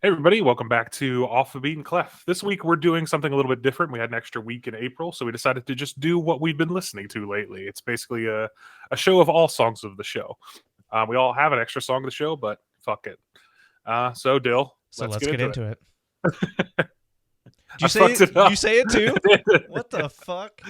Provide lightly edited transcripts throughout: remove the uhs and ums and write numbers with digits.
Hey everybody, welcome back to Off the Beaten Clef. This week we're doing something a little bit different. We had an extra week in April, so we decided to just do what we've been listening to lately. It's basically a show of all songs of the show. We all have an extra song of the show, but fuck it. So Dill, let's get into it. Did you say it? You say it too? What the fuck?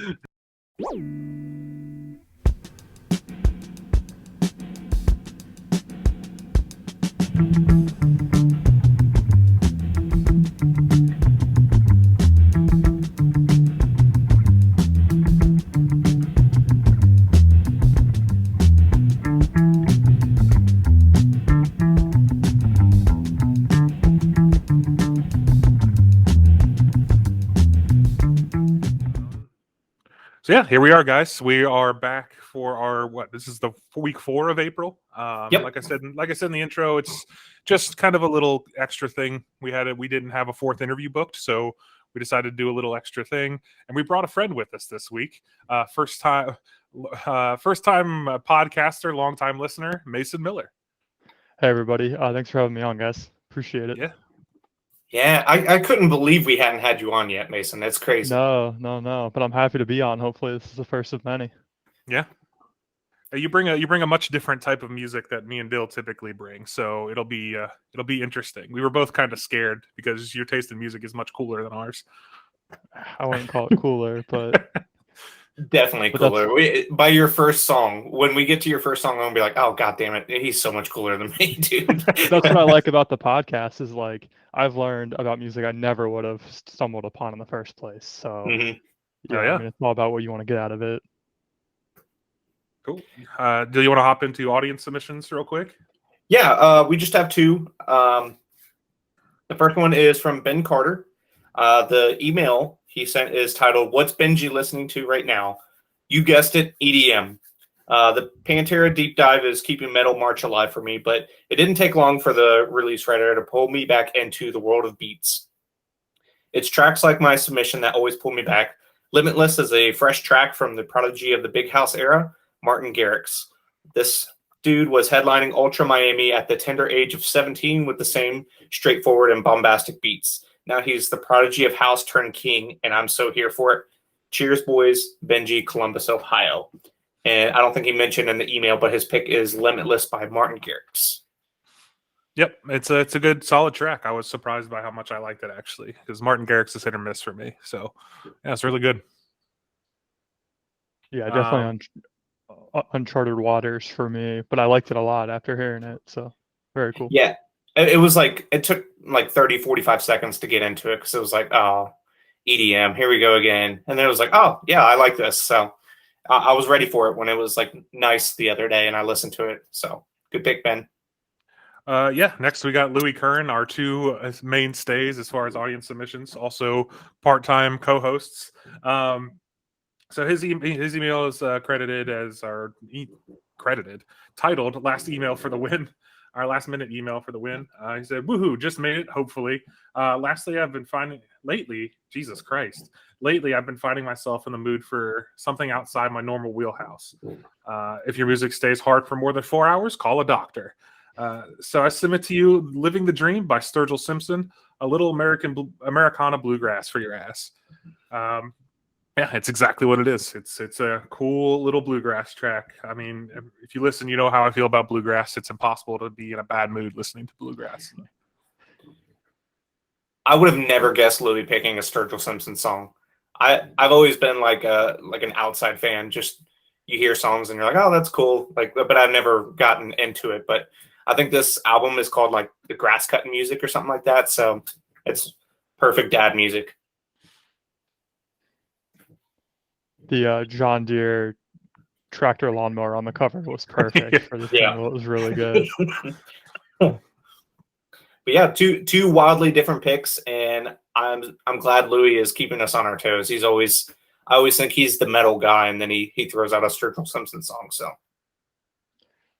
So yeah, here we are, guys. We are back for our this is the week 4 of April. Yep. Like I said in the intro, it's just kind of a little extra thing. We didn't have a 4th interview booked, so we decided to do a little extra thing, and we brought a friend with us this week. First time podcaster, long time listener, Mason Miller. Hey everybody, thanks for having me on, guys. Appreciate it. Yeah, I couldn't believe we hadn't had you on yet, Mason. That's crazy. No, but I'm happy to be on. Hopefully this is the first of many. Yeah. You bring a much different type of music that me and Dill typically bring, so it'll be interesting. We were both kind of scared because your taste in music is much cooler than ours. I wouldn't call it cooler, but definitely cooler. By your first song, when we get to your first song, I'm gonna be like, "Oh god damn it, he's so much cooler than me, dude." That's what I like about the podcast is like I've learned about music I never would have stumbled upon in the first place. So yeah, I mean, it's all about what you want to get out of it. Cool. Do you want to hop into audience submissions real quick? Yeah, we just have 2. The first one is from Ben Carter. The email he sent is titled, "What's Benji listening to right now?" You guessed it, EDM. The Pantera deep dive is keeping Metal March alive for me, but it didn't take long for the release writer to pull me back into the world of beats. It's tracks like my submission that always pull me back. Limitless is a fresh track from the prodigy of the Big House era, Martin Garrix. This dude was headlining Ultra Miami at the tender age of 17 with the same straightforward and bombastic beats. Now he's the prodigy of house turned king, and I'm so here for it. Cheers, boys. Benji, Columbus, Ohio. And I don't think he mentioned in the email, but his pick is Limitless by Martin Garrix. Yep, it's a good, solid track. I was surprised by how much I liked it, actually, because Martin Garrix is hit or miss for me. So, yeah, it's really good. Yeah, definitely uncharted waters for me, but I liked it a lot after hearing it. So, very cool. Yeah, it was like, it took like 30, 45 seconds to get into it because it was like, oh, EDM, here we go again. And then it was like, oh, yeah, I like this. So, I was ready for it when it was like nice the other day, and I listened to it. So good pick, Ben. Yeah. Next, we got Louie Kern, our 2 mainstays as far as audience submissions, also part-time co-hosts. So his email is credited as titled "Last Email for the Win." Our last minute email for the win. He said, "Woohoo! Just made it. Hopefully." Lately, I've been finding myself in the mood for something outside my normal wheelhouse. If your music stays hard for more than 4 hours, call a doctor. So I submit to you "Living the Dream" by Sturgill Simpson, a little Americana bluegrass for your ass. Yeah, it's exactly what it is. It's a cool little bluegrass track. I mean, if you listen, you know how I feel about bluegrass. It's impossible to be in a bad mood listening to bluegrass. I would have never guessed Louie picking a Sturgill Simpson song. I've always been like an outside fan. Just you hear songs and you're like, oh, that's cool. But I've never gotten into it. But I think this album is called like the grass cutting music or something like that. So it's perfect dad music. The John Deere tractor lawnmower on the cover was perfect for this single. It was really good. But yeah, two wildly different picks, and I'm glad Louie is keeping us on our toes. I always think he's the metal guy, and then he throws out a Sturgill Simpson song. So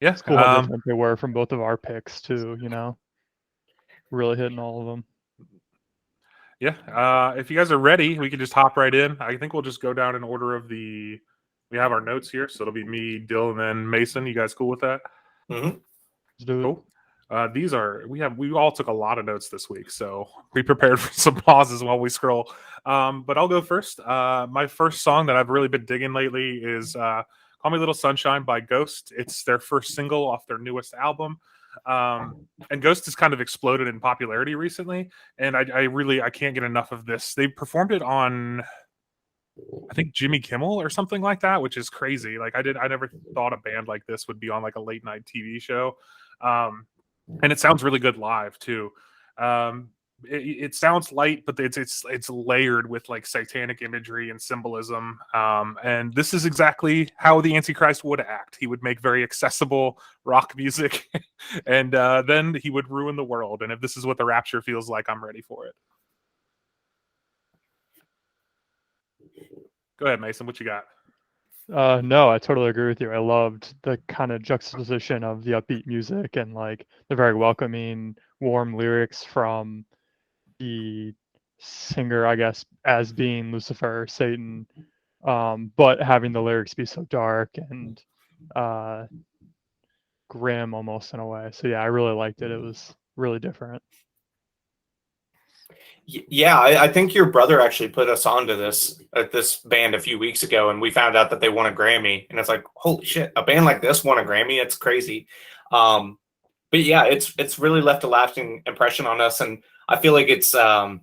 yeah, it's cool how different they were from both of our picks too. You know, really hitting all of them. Yeah, if you guys are ready, we can just hop right in. I think we'll just go down in order of we have our notes here, so it'll be me, Dill, and then Mason. You guys cool with that? Mm-hmm. Let's do it. Cool. We all took a lot of notes this week, so be prepared for some pauses while we scroll. But I'll go first. My first song that I've really been digging lately is "Call Me Little Sunshine" by Ghost. It's their first single off their newest album. And Ghost has kind of exploded in popularity recently, and I can't get enough of this. They performed it on, I think, Jimmy Kimmel or something like that, which is crazy. Like I never thought a band like this would be on like a late night TV show. And it sounds really good live too. It sounds light, but it's layered with like satanic imagery and symbolism. And this is exactly how the Antichrist would act. He would make very accessible rock music, and then he would ruin the world. And if this is what the rapture feels like, I'm ready for it. Go ahead, Mason. What you got? No, I totally agree with you. I loved the kind of juxtaposition of the upbeat music and like the very welcoming, warm lyrics from the singer, I guess, as being Lucifer, Satan, but having the lyrics be so dark and grim almost in a way. So yeah, I really liked it. It was really different. Yeah, I think your brother actually put us onto this band a few weeks ago, and we found out that they won a Grammy, and it's like, holy shit, a band like this won a Grammy. It's crazy. But yeah, it's really left a lasting impression on us, and I feel like it's it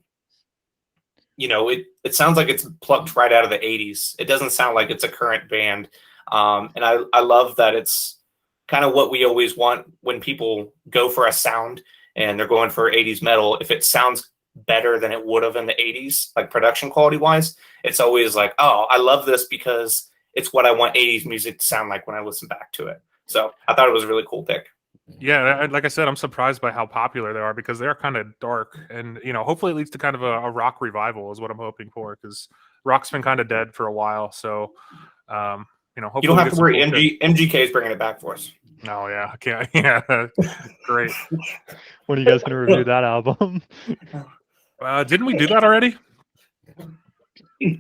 sounds like it's plucked right out of the 80s. It doesn't sound like it's a current band. And I love that it's kind of what we always want when people go for a sound and they're going for 80s metal. If it sounds better than it would have in the 80s, like production quality wise, it's always like, oh, I love this because it's what I want 80s music to sound like when I listen back to it. So I thought it was a really cool pick. Yeah, like I said, I'm surprised by how popular they are because they're kind of dark, and hopefully it leads to kind of a rock revival is what I'm hoping for, because rock's been kind of dead for a while. So hopefully you don't have to worry. MGK is bringing it back for us. Oh yeah, I can't. Yeah, great. When are you guys gonna review that album? Didn't we do that already?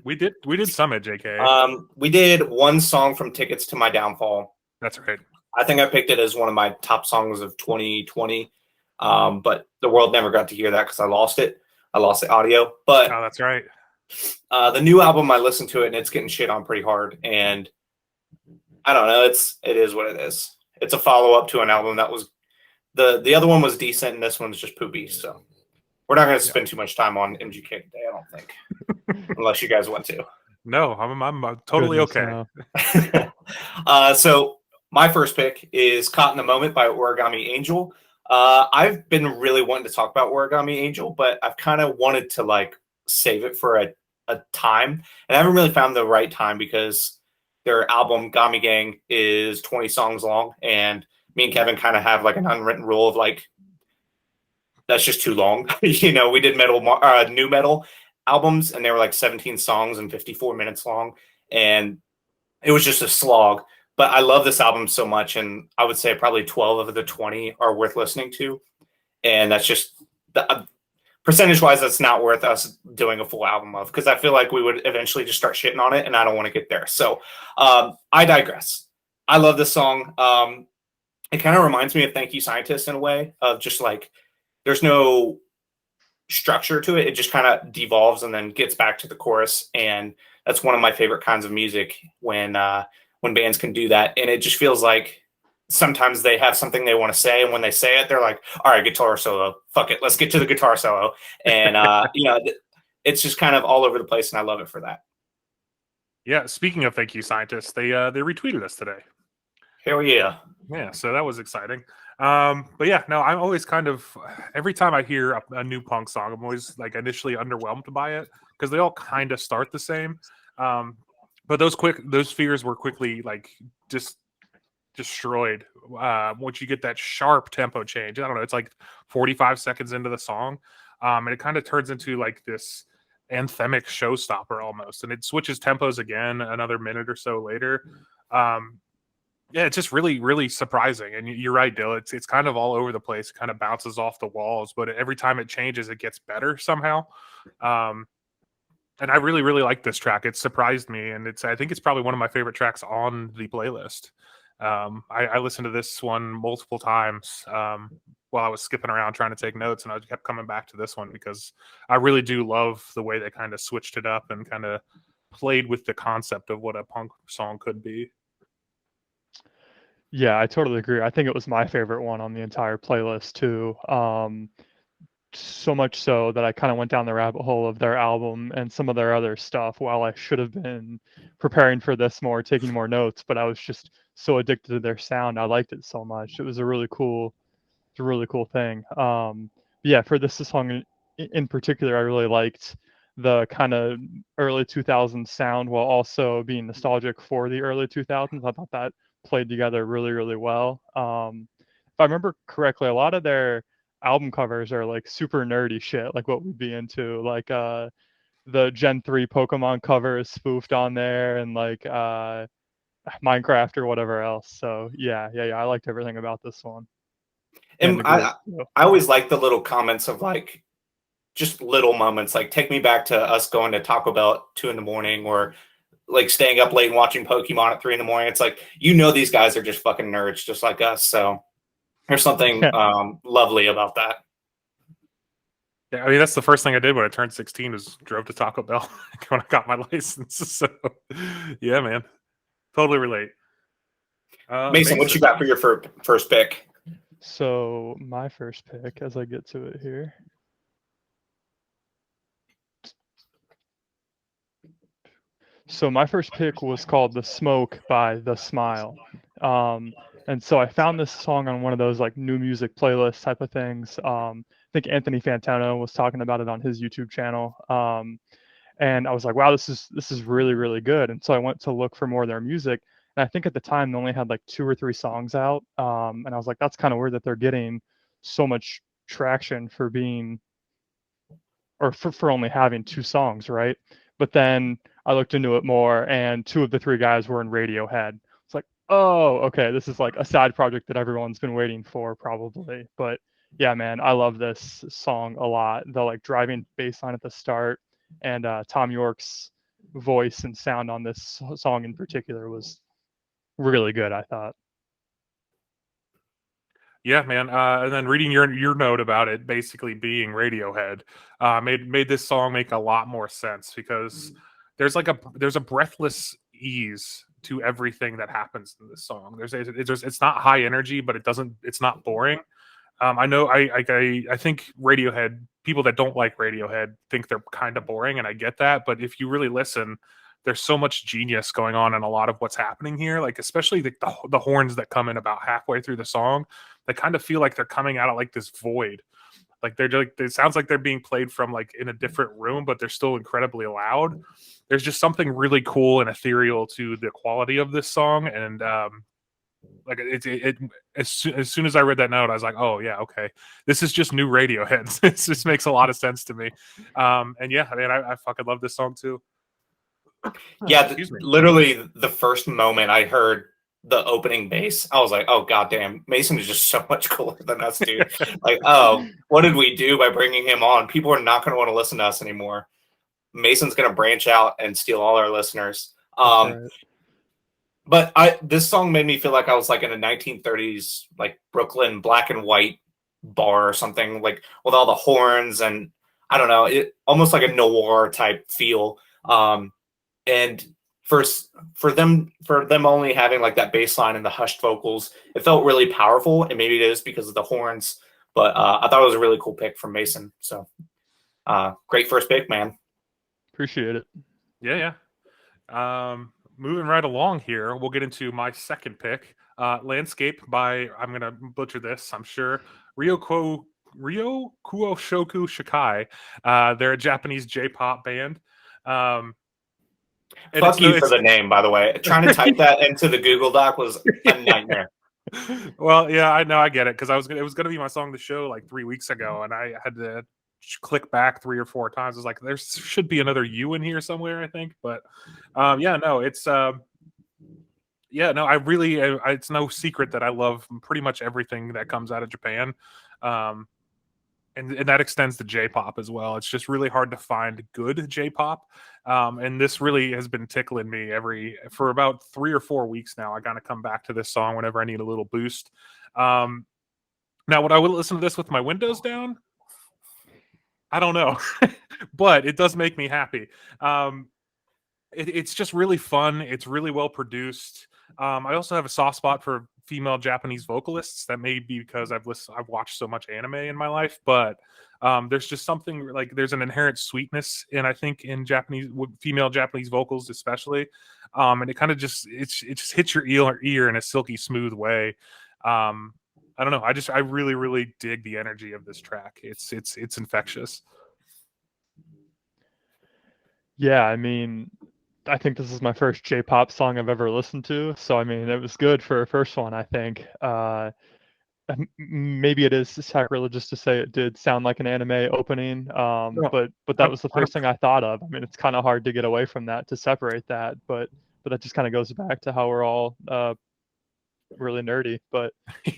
We did some at JK. We did one song from Tickets to My Downfall. That's right. I think I picked it as one of my top songs of 2020. But the world never got to hear that because I lost it. I lost the audio. But oh, that's right. The new album, I listened to it and it's getting shit on pretty hard. And I don't know. It is what it is. It's a follow up to an album that was the other one was decent and this one's just poopy. So we're not going to spend too much time on MGK today, I don't think, unless you guys want to. No, I'm totally okay. So my first pick is "Caught in the Moment" by Origami Angel. I've been really wanting to talk about Origami Angel, but I've kind of wanted to like save it for a time, and I haven't really found the right time because their album Gami Gang is 20 songs long, and me and Kevin kind of have like an unwritten rule of like, that's just too long. We did new metal albums and they were like 17 songs and 54 minutes long, and it was just a slog. But I love this album so much, and I would say probably 12 of the 20 are worth listening to, and that's just percentage wise, that's not worth us doing a full album of, because I feel like we would eventually just start shitting on it, and I don't want to get there. So I digress. I love this song. It kind of reminds me of Thank You Scientist in a way, of just like there's no structure to it. It just kind of devolves and then gets back to the chorus, and that's one of my favorite kinds of music when bands can do that. And it just feels like sometimes they have something they want to say, and when they say it, they're like, all right, guitar solo, fuck it, let's get to the guitar solo. And it's just kind of all over the place, and I love it for that. Yeah, speaking of Thank You Scientists, they retweeted us today. Hell yeah. Yeah, so that was exciting. But yeah, no, I'm always kind of, every time I hear a new punk song, I'm always like initially underwhelmed by it because they all kind of start the same. But those fears were quickly like just destroyed once you get that sharp tempo change. I don't know, it's like 45 seconds into the song, and it kind of turns into like this anthemic showstopper almost, and it switches tempos again another minute or so later. Yeah, it's just really, really surprising. And you're right, Dill. It's kind of all over the place. It kind of bounces off the walls, but every time it changes, it gets better somehow. And I really, really like this track. It surprised me, and I think it's probably one of my favorite tracks on the playlist. I listened to this one multiple times. while I was skipping around trying to take notes, and I kept coming back to this one because I really do love the way they kind of switched it up and kind of played with the concept of what a punk song could be. Yeah, I totally agree. I think it was my favorite one on the entire playlist too. So much so that I kind of went down the rabbit hole of their album and some of their other stuff while I should have been preparing for this more, taking more notes, but I was just so addicted to their sound. I liked it so much. It was a really cool thing. Yeah, for this song in particular, I really liked the kind of early 2000s sound while also being nostalgic for the early 2000s. I thought that played together really, really well. If I remember correctly, a lot of their album covers are like super nerdy shit, like what we'd be into, like the Gen 3 Pokemon cover is spoofed on there, and like Minecraft or whatever else. So yeah, I liked everything about this one. And I always like the little comments of like just little moments, like take me back to us going to Taco Bell at 2 a.m. or like staying up late and watching Pokemon at 3 a.m. It's like, these guys are just fucking nerds just like us. So there's something lovely about that. Yeah, I mean, that's the first thing I did when I turned 16 was drove to Taco Bell when I got my license. So yeah, man, totally relate. Mason, what you got for your first pick? So my first pick, as I get to it here. So my first pick was called The Smoke by The Smile. And so I found this song on one of those like new music playlist type of things. I think Anthony Fantano was talking about it on his YouTube channel. And I was like, wow, this is really, really good. And so I went to look for more of their music. And I think at the time they only had like 2 or 3 songs out. And I was like, that's kind of weird that they're getting so much traction for being, or for only having 2 songs, right? But then I looked into it more, and 2 of the 3 guys were in Radiohead. It's like, oh, okay, this is like a side project that everyone's been waiting for, probably. But yeah, man, I love this song a lot. The like driving bass line at the start, and Tom York's voice and sound on this song in particular was really good, I thought. Yeah, man. And then reading your note about it basically being Radiohead made this song make a lot more sense because there's a breathless ease to everything that happens in this song. It's not high energy, but it's not boring. I know I think Radiohead, people that don't like Radiohead think they're kind of boring, and I get that. But if you really listen, there's so much genius going on in a lot of what's happening here. Like especially the horns that come in about halfway through the song, they kind of feel like they're coming out of like this void. Like it sounds like they're being played from like in a different room, but they're still incredibly loud. There's just something really cool and ethereal to the quality of this song, and like as soon as I read that note, I was like, oh yeah, okay, this is just new Radiohead. It just makes a lot of sense to me. And yeah, I mean, I fucking love this song too. Yeah, literally the first moment I heard the opening bass, I was like, oh goddamn, Mason is just so much cooler than us, dude. Like, oh, what did we do by bringing him on? People are not going to want to listen to us anymore. Mason's going to branch out and steal all our listeners. Right. But this song made me feel like I was like in a 1930s like Brooklyn black and white bar or something, like with all the horns and I don't know, it almost like a noir type feel. And for them only having like that bass line and the hushed vocals, it felt really powerful, and maybe it is because of the horns, but I thought it was a really cool pick from Mason. So great first pick, man. Appreciate it. Yeah. Moving right along here, we'll get into my second pick, Landscape by, I'm going to butcher this, I'm sure, Ryokuoushoku Shikai. They're a Japanese J-pop band. Fuck you for the name, by the way. Trying to type that into the Google Doc was a nightmare. Well, yeah, I know, I get it, because it was going to be my song of the show like 3 weeks ago, and I had to click back 3 or 4 times. It's like there should be another U in here somewhere, I think. But yeah, no, it's yeah, no, it's no secret that I love pretty much everything that comes out of Japan. And that extends to J-pop as well. It's just really hard to find good J-pop. And this really has been tickling me for about 3 or 4 weeks now. I gotta come back to this song whenever I need a little boost. Now Now, would I listen to this with my windows down? I don't know, but it does make me happy. It's just really fun. It's really well produced. I also have a soft spot for female Japanese vocalists. That may be because I've watched so much anime in my life, but there's just something like there's an inherent sweetness in in female Japanese vocals, especially, and it kind of it just hits your ear in a silky smooth way. I don't know. I really, really dig the energy of this track. It's infectious. Yeah, I mean, I think this is my first J-pop song I've ever listened to, so I mean, it was good for a first one, I think. Maybe it is sacrilegious to say it did sound like an anime opening, but that was the first thing I thought of. I mean, it's kind of hard to get away from that, to separate that, but that just kind of goes back to how we're all really nerdy. But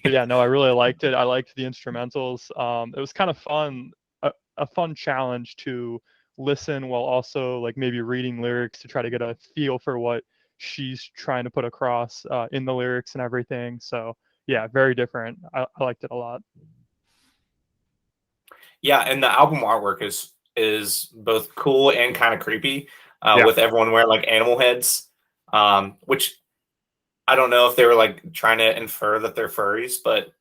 yeah, no, I really liked it. I liked the instrumentals. It was kind of fun, a fun challenge to listen while also like maybe reading lyrics to try to get a feel for what she's trying to put across in the lyrics and everything. So yeah, very different. I liked it a lot. Yeah, and the album artwork is both cool and kind of creepy, with everyone wearing like animal heads, which I don't know if they were like trying to infer that they're furries, but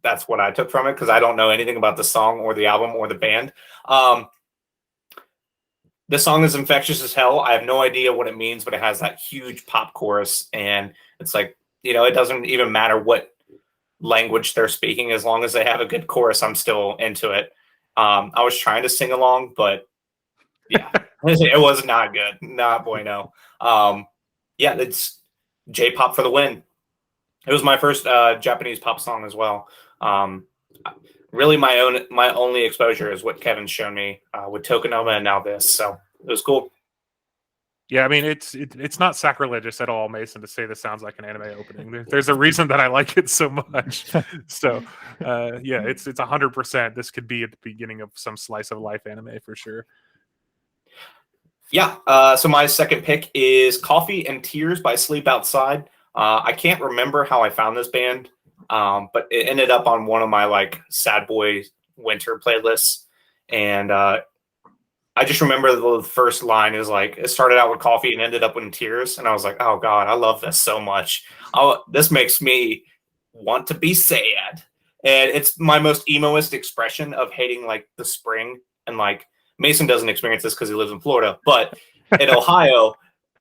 that's what I took from it because I don't know anything about the song or the album or the band. The song is infectious as hell. I have no idea what it means, but it has that huge pop chorus, and it's like, it doesn't even matter what language they're speaking as long as they have a good chorus. I'm still into it. I was trying to sing along, but yeah, it was not good, not bueno. Yeah, it's J-pop for the win. It was my first Japanese pop song as well. Really, my only exposure is what Kevin's shown me with Tokonoma and now this. So it was cool. Yeah, I mean, it's not sacrilegious at all, Mason, to say this sounds like an anime opening. There's a reason that I like it so much. So, yeah, it's 100%. This could be at the beginning of some slice of life anime for sure. Yeah. So my second pick is Coffee and Tears by Sleep Outside. I can't remember how I found this band, but it ended up on one of my like sad boy winter playlists, and I just remember the first line is like, it started out with coffee and ended up in tears. And I was like, oh God, I love this so much. This makes me want to be sad. And it's my most emoist expression of hating like the spring. And like Mason doesn't experience this because he lives in Florida, but in Ohio,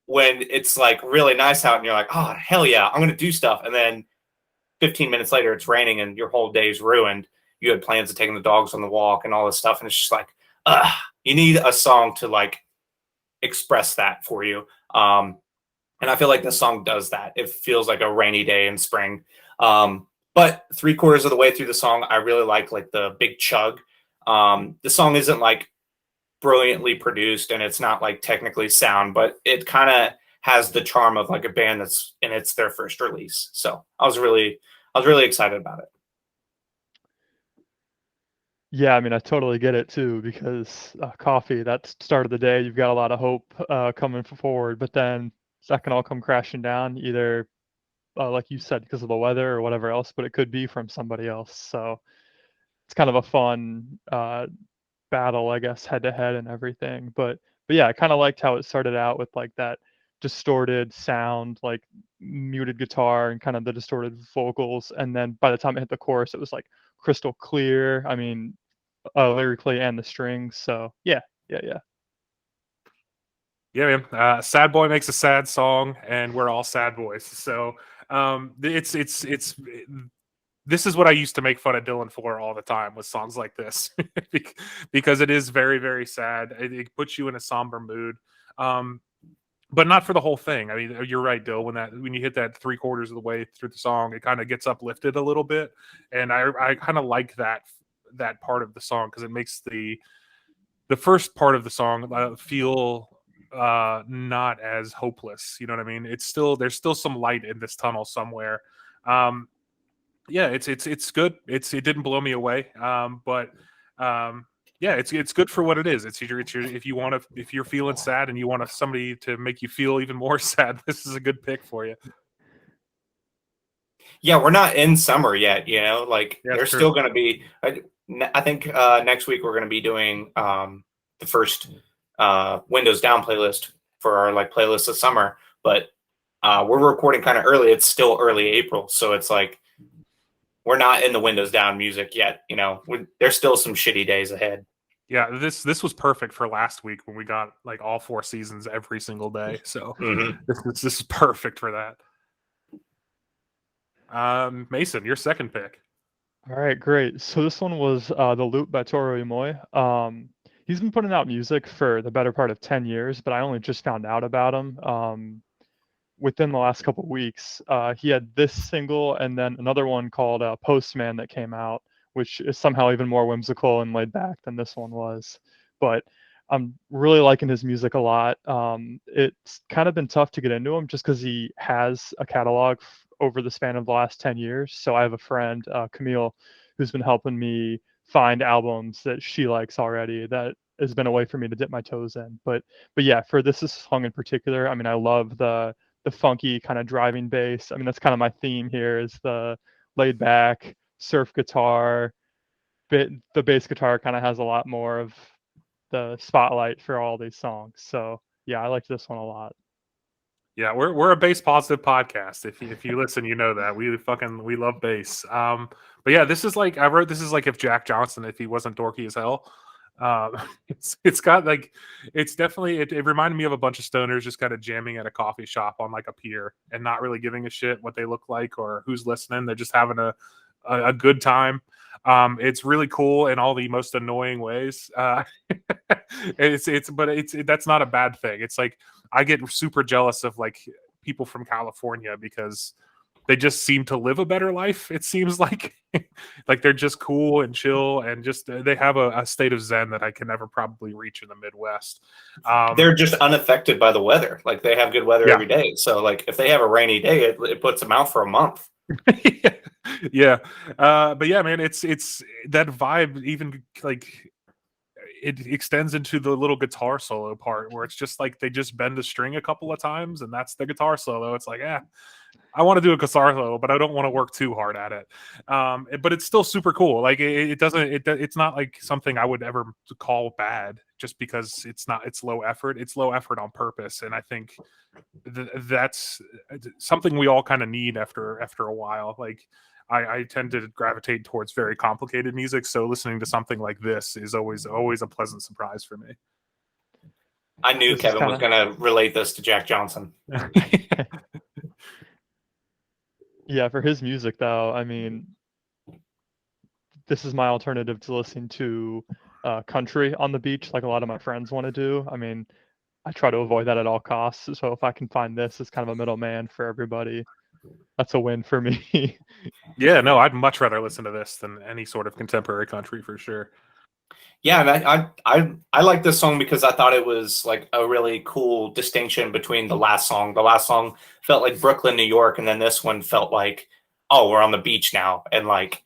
when it's like really nice out and you're like, oh, hell yeah, I'm going to do stuff. And then 15 minutes later, it's raining and your whole day's ruined. You had plans of taking the dogs on the walk and all this stuff. And it's just like, you need a song to like express that for you. And I feel like this song does that. It feels like a rainy day in spring. But 3/4 of the way through the song, I really like the big chug. The song isn't like brilliantly produced and it's not like technically sound, but it kind of has the charm of like a band it's their first release. So I was really excited about it. Yeah, I mean, I totally get it too, because coffee, that's the start of the day. You've got a lot of hope coming forward, but then that can all come crashing down, either, like you said, because of the weather or whatever else, but it could be from somebody else. So it's kind of a fun battle, I guess, head to head and everything. But yeah, I kind of liked how it started out with like that distorted sound, like muted guitar and kind of the distorted vocals. And then by the time it hit the chorus, it was like crystal clear. I mean, lyrically and the strings. So yeah. Yeah, man. Sad boy makes a sad song, and we're all sad boys. So this is what I used to make fun of Dylan for all the time, with songs like this, because it is very, very sad. It puts you in a somber mood, but not for the whole thing. I mean, you're right, Dill. When you hit that 3/4 of the way through the song, it kind of gets uplifted a little bit, and I kind of like that part of the song, because it makes the first part of the song feel not as hopeless. You know what I mean? There's still some light in this tunnel somewhere. Yeah, it's good. It didn't blow me away, but yeah, it's good for what it is. It's your if you're feeling sad and you want somebody to make you feel even more sad, this is a good pick for you. Yeah, we're not in summer yet, you know, like Yeah, there's true. still going to be, I think next week we're going to be doing the first Windows Down playlist for our like playlist of summer, but we're recording kind of early. It's still early April. So it's like, we're not in the Windows Down music yet. You know, there's still some shitty days ahead. Yeah, this was perfect for last week when we got like all 4 seasons every single day. So this is perfect for that. Mason, your second pick. All right, great. So this one was The Loop by Toro y Moi. He's been putting out music for the better part of 10 years, but I only just found out about him within the last couple of weeks. He had this single and then another one called Postman that came out, which is somehow even more whimsical and laid back than this one was. But I'm really liking his music a lot. It's kind of been tough to get into him just because he has a catalog over the span of the last 10 years. So I have a friend, Camille, who's been helping me find albums that she likes already that has been a way for me to dip my toes in. But yeah, for this song in particular, I mean, I love the funky kind of driving bass. I mean, that's kind of my theme here is the laid back surf guitar. The bass guitar kind of has a lot more of the spotlight for all these songs. So yeah, I like this one a lot. Yeah, we're a bass positive podcast. If you listen, you know that we love bass. But yeah, this is like I wrote. This is like if Jack Johnson, if he wasn't dorky as hell. It's got like it's definitely it reminded me of a bunch of stoners just kind of jamming at a coffee shop on like a pier and not really giving a shit what they look like or who's listening. They're just having a good time. It's really cool in all the most annoying ways. That's not a bad thing. It's like I get super jealous of like people from California because they just seem to live a better life. It seems like like they're just cool and chill and just they have a state of zen that I can never probably reach in the Midwest. They're just unaffected by the weather. Like they have good weather Yeah. every day. So like if they have a rainy day, it puts them out for a month. Yeah. But yeah, man, it's that vibe even like it extends into the little guitar solo part where it's just like they just bend a string a couple of times and that's the guitar solo. It's like, I want to do a guitar solo, but I don't want to work too hard at it. But it's still super cool. Like it's not like something I would ever call bad just because it's low effort. It's low effort on purpose. And I think that's something we all kind of need after a while. Like I tend to gravitate towards very complicated music. So listening to something like this is always a pleasant surprise for me. I knew Kevin was going to relate this to Jack Johnson. Yeah, for his music though, I mean, this is my alternative to listening to country on the beach, like a lot of my friends want to do. I mean, I try to avoid that at all costs. So if I can find this as kind of a middleman for everybody, that's a win for me. Yeah, no, I'd much rather listen to this than any sort of contemporary country for sure. Yeah, and I like this song because I thought it was like a really cool distinction between the last song. The last song felt like Brooklyn, New York, and then this one felt like, oh, we're on the beach now, and like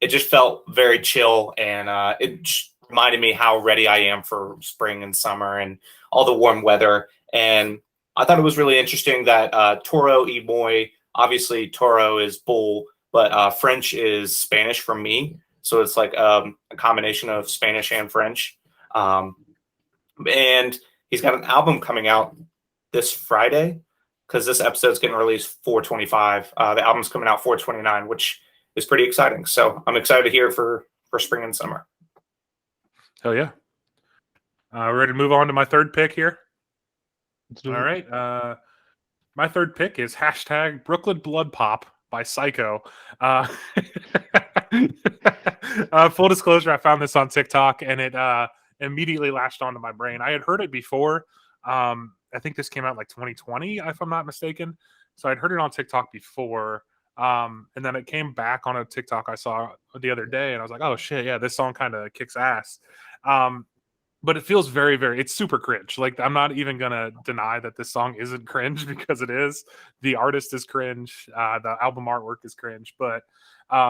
it just felt very chill, and it reminded me how ready I am for spring and summer and all the warm weather. And I thought it was really interesting that Toro y Moi, obviously Toro is bull, but French is Spanish for me. So it's like a combination of Spanish and French. And he's got an album coming out this Friday because this episode's getting released 4/25. The album's coming out 4/29, which is pretty exciting. So I'm excited to hear it for spring and summer. Hell yeah. Ready to move on to my third pick here? All right. My third pick is hashtag Brooklyn Blood Pop by SyKo. Full disclosure, I found this on TikTok and it immediately latched onto my brain. I had heard it before. I think this came out like 2020, if I'm not mistaken. So I'd heard it on TikTok before. And then it came back on a TikTok I saw the other day and I was like, oh shit, yeah, this song kind of kicks ass. But it feels very, very, it's super cringe. Like, I'm not even going to deny that this song isn't cringe because it is. The artist is cringe. The album artwork is cringe. But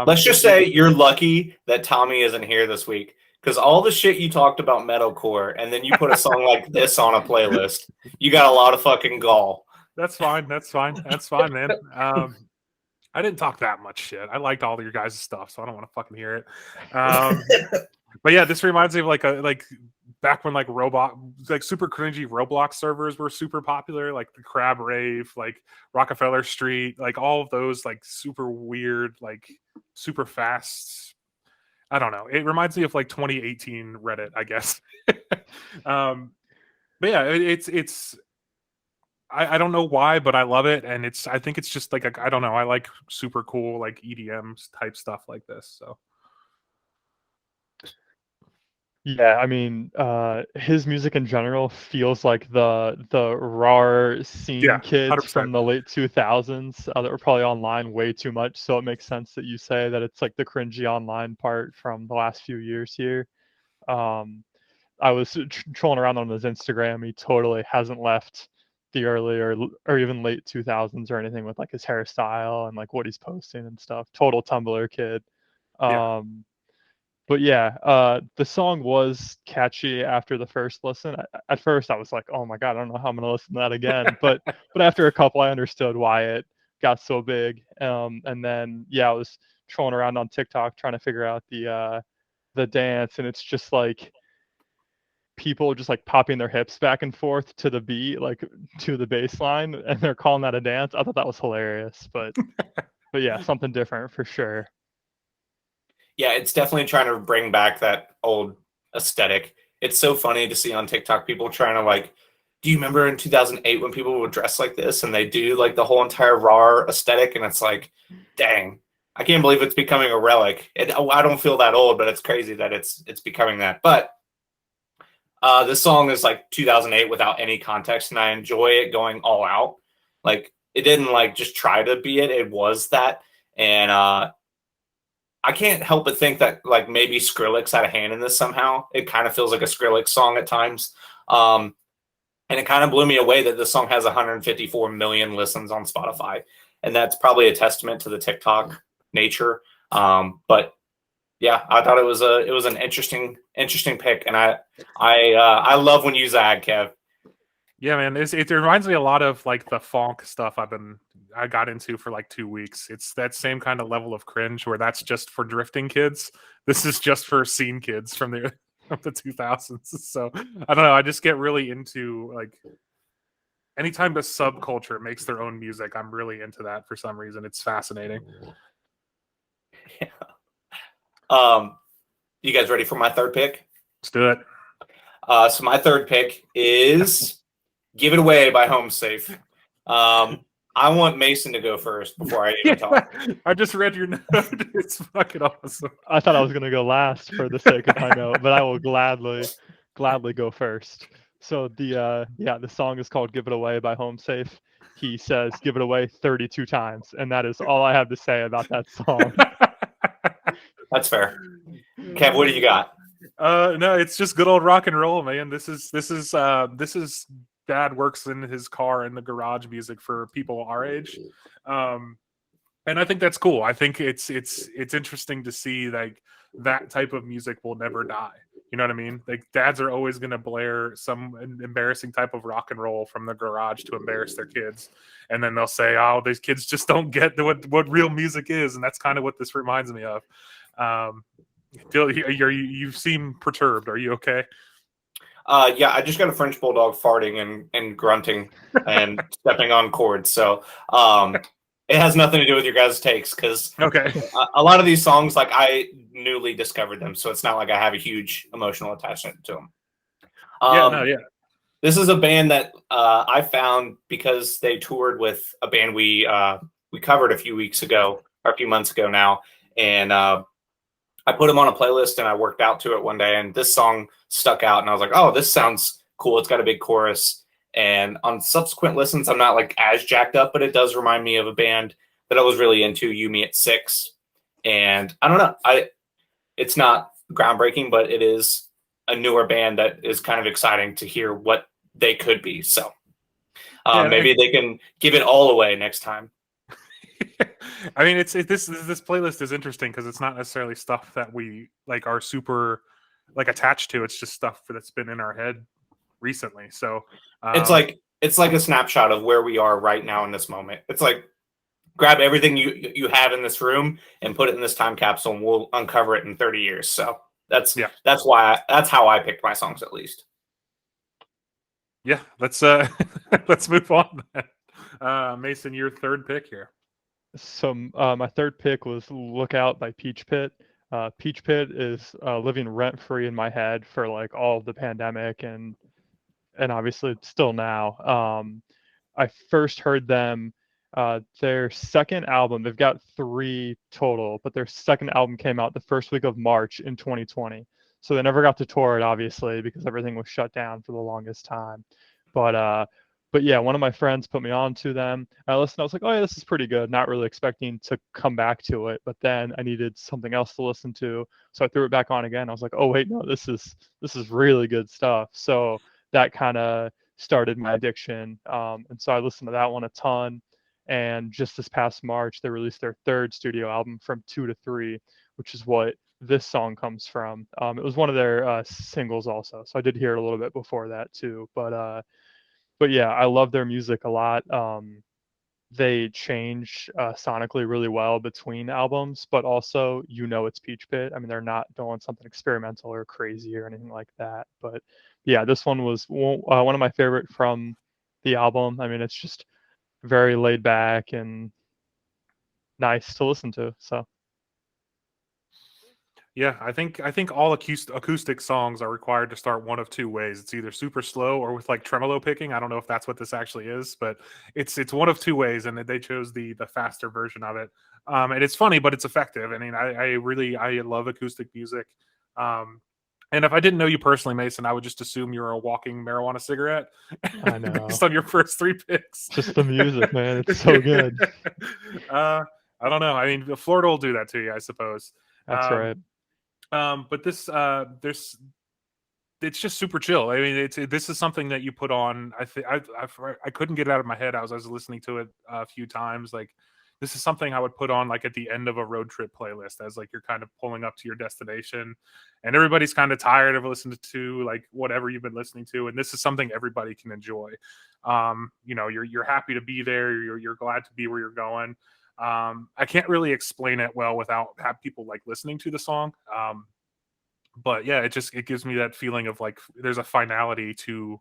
let's just say you're lucky that Tommy isn't here this week because all the shit you talked about metalcore and then you put a song like this on a playlist, you got a lot of fucking gall. That's fine. That's fine, man. I didn't talk that much shit. I liked all of your guys' stuff, so I don't want to fucking hear it. But yeah, this reminds me of like back when like super cringy Roblox servers were super popular, like the Crab Rave, like Rockefeller Street, like all of those like super weird, like super fast. I don't know. It reminds me of like 2018 Reddit, I guess. But yeah, it's I don't know why, but I love it, and I think it's just like I don't know. I like super cool like EDM type stuff like this. So Yeah, I mean, his music in general feels like the raw scene yeah, kids 100%. from the late 2000s that were probably online way too much. So it makes sense that you say that it's like the cringy online part from the last few years here. I was trolling around on his Instagram. He totally hasn't left the early or even late 2000s or anything with like his hairstyle and like what he's posting and stuff. Total Tumblr kid. Yeah. But yeah, the song was catchy after the first listen. At first, I was like, "Oh my god, I don't know how I'm gonna listen to that again." But after a couple, I understood why it got so big. And then yeah, I was trolling around on TikTok trying to figure out the dance, and it's just like people just like popping their hips back and forth to the beat, like to the bass line, and they're calling that a dance. I thought that was hilarious, but yeah, something different for sure. Yeah, it's definitely trying to bring back that old aesthetic. It's so funny to see on TikTok people trying to like, do you remember in 2008 when people would dress like this and they do like the whole entire raw aesthetic? And it's like, dang, I can't believe it's becoming a relic. I don't feel that old, but it's crazy that it's becoming that. But this song is like 2008 without any context, and I enjoy it going all out. Like it didn't like just try to be it; it was that. And I can't help but think that like maybe Skrillex had a hand in this somehow. It kind of feels like a Skrillex song at times. And it kind of blew me away that the song has 154 million listens on Spotify. And that's probably a testament to the TikTok nature. But yeah, I thought it was an interesting pick. And I love when you zag, Kev. Yeah, man, it reminds me a lot of like the funk stuff I got into for like 2 weeks. It's that same kind of level of cringe where that's just for drifting kids. This is just for scene kids from the 2000s. So I don't know. I just get really into like anytime the subculture makes their own music. I'm really into that for some reason. It's fascinating. Yeah. You guys ready for my third pick? Let's do it. So my third pick is "Give It Away" by Homesafe. I want Mason to go first before I even talk. I just read your note. It's fucking awesome. I thought I was gonna go last for the sake of my note, but I will gladly go first. So the song is called "Give It Away" by Homesafe. He says "Give It Away" 32 times, and that is all I have to say about that song. That's fair. Kev, what do you got? No, it's just good old rock and roll, man. This is Dad works in his car in the garage music for people our age. And I think that's cool. I think it's interesting to see like that type of music will never die. You know what I mean? Like dads are always going to blare some embarrassing type of rock and roll from the garage to embarrass their kids. And then they'll say, oh, these kids just don't get what real music is. And that's kind of what this reminds me of. You seem perturbed. Are you okay? Yeah, I just got a French bulldog farting and grunting and stepping on cords. So it has nothing to do with your guys' takes because okay. A lot of these songs, like I newly discovered them, so it's not like I have a huge emotional attachment to them. Yeah. This is a band that I found because they toured with a band we covered a few months ago now, and I put them on a playlist and I worked out to it one day, and this song stuck out, and I was like, oh, this sounds cool. It's got a big chorus. And on subsequent listens, I'm not like as jacked up, but it does remind me of a band that I was really into, You Me at 6. And I don't know, it's not groundbreaking, but it is a newer band that is kind of exciting to hear what they could be. So maybe they can give it all away next time. I mean, this playlist is interesting because it's not necessarily stuff that we like are super like attached to. It's just stuff that's been in our head recently. So it's like a snapshot of where we are right now in this moment. It's like grab everything you have in this room and put it in this time capsule, and we'll uncover it in 30 years. So that's how I picked my songs, at least. Yeah, let's let's move on. Mason, your third pick here. So my third pick was "Lookout" by Peach Pit. Peach Pit is living rent free in my head for like all of the pandemic and obviously still now. I first heard them. Their second album, they've got 3 total, but their second album came out the first week of March in 2020. So they never got to tour it, obviously, because everything was shut down for the longest time. But yeah, one of my friends put me on to them. I listened. I was like, oh yeah, this is pretty good. Not really expecting to come back to it, but then I needed something else to listen to, so I threw it back on again. I was like, oh wait, no, this is really good stuff. So that kind of started my addiction. And so I listened to that one a ton. And just this past March, they released their 3rd studio album, From 2 to 3, which is what this song comes from. It was one of their singles also, so I did hear it a little bit before that too. But yeah, I love their music a lot. They change sonically really well between albums, but also it's Peach Pit. I mean, they're not doing something experimental or crazy or anything like that. But yeah, this one was one of my favorite from the album. I mean, it's just very laid back and nice to listen to. So yeah, I think all acoustic songs are required to start one of 2 ways. It's either super slow or with like tremolo picking. I don't know if that's what this actually is, but it's one of 2 ways, and they chose the faster version of it. And it's funny, but it's effective. I mean, I love acoustic music. And if I didn't know you personally, Mason, I would just assume you're a walking marijuana cigarette. I know. Based on your first 3 picks. Just the music, man. It's so good. I don't know. I mean, Florida will do that to you, I suppose. That's right. But this, it's just super chill. I mean, this is something that you put on. I couldn't get it out of my head. I was listening to it a few times. Like, this is something I would put on like at the end of a road trip playlist, as like you're kind of pulling up to your destination, and everybody's kind of tired of listening to like whatever you've been listening to, and this is something everybody can enjoy. You're happy to be there. You're glad to be where you're going. I can't really explain it well without have people like listening to the song. But yeah, it gives me that feeling of like there's a finality to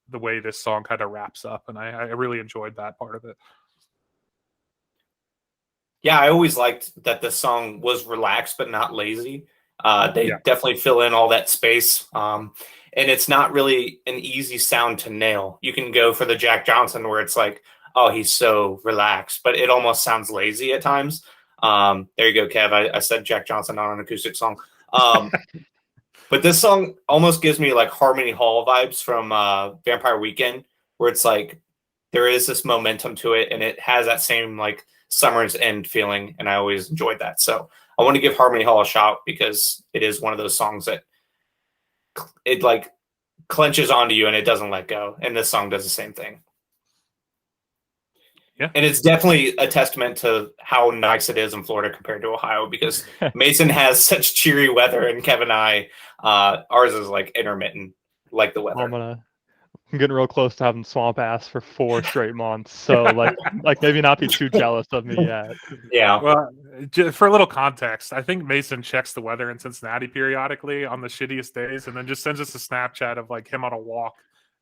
the way this song kind of wraps up, and I really enjoyed that part of it. Yeah, I always liked that the song was relaxed but not lazy. They definitely fill in all that space. And it's not really an easy sound to nail. You can go for the Jack Johnson where it's like, oh, he's so relaxed, but it almost sounds lazy at times. There you go, Kev. I said Jack Johnson, not an acoustic song. But this song almost gives me like Harmony Hall vibes from Vampire Weekend, where it's like there is this momentum to it, and it has that same like Summer's End feeling, and I always enjoyed that. So I want to give Harmony Hall a shout because it is one of those songs that it like clenches onto you and it doesn't let go, and this song does the same thing. Yeah. And it's definitely a testament to how nice it is in Florida compared to Ohio, because Mason has such cheery weather, and Kevin and I, ours is like intermittent, like the weather. I'm getting real close to having swamp ass for 4 straight months. So like maybe not be too jealous of me yet. Yeah. Well, for a little context, I think Mason checks the weather in Cincinnati periodically on the shittiest days, and then just sends us a Snapchat of like him on a walk,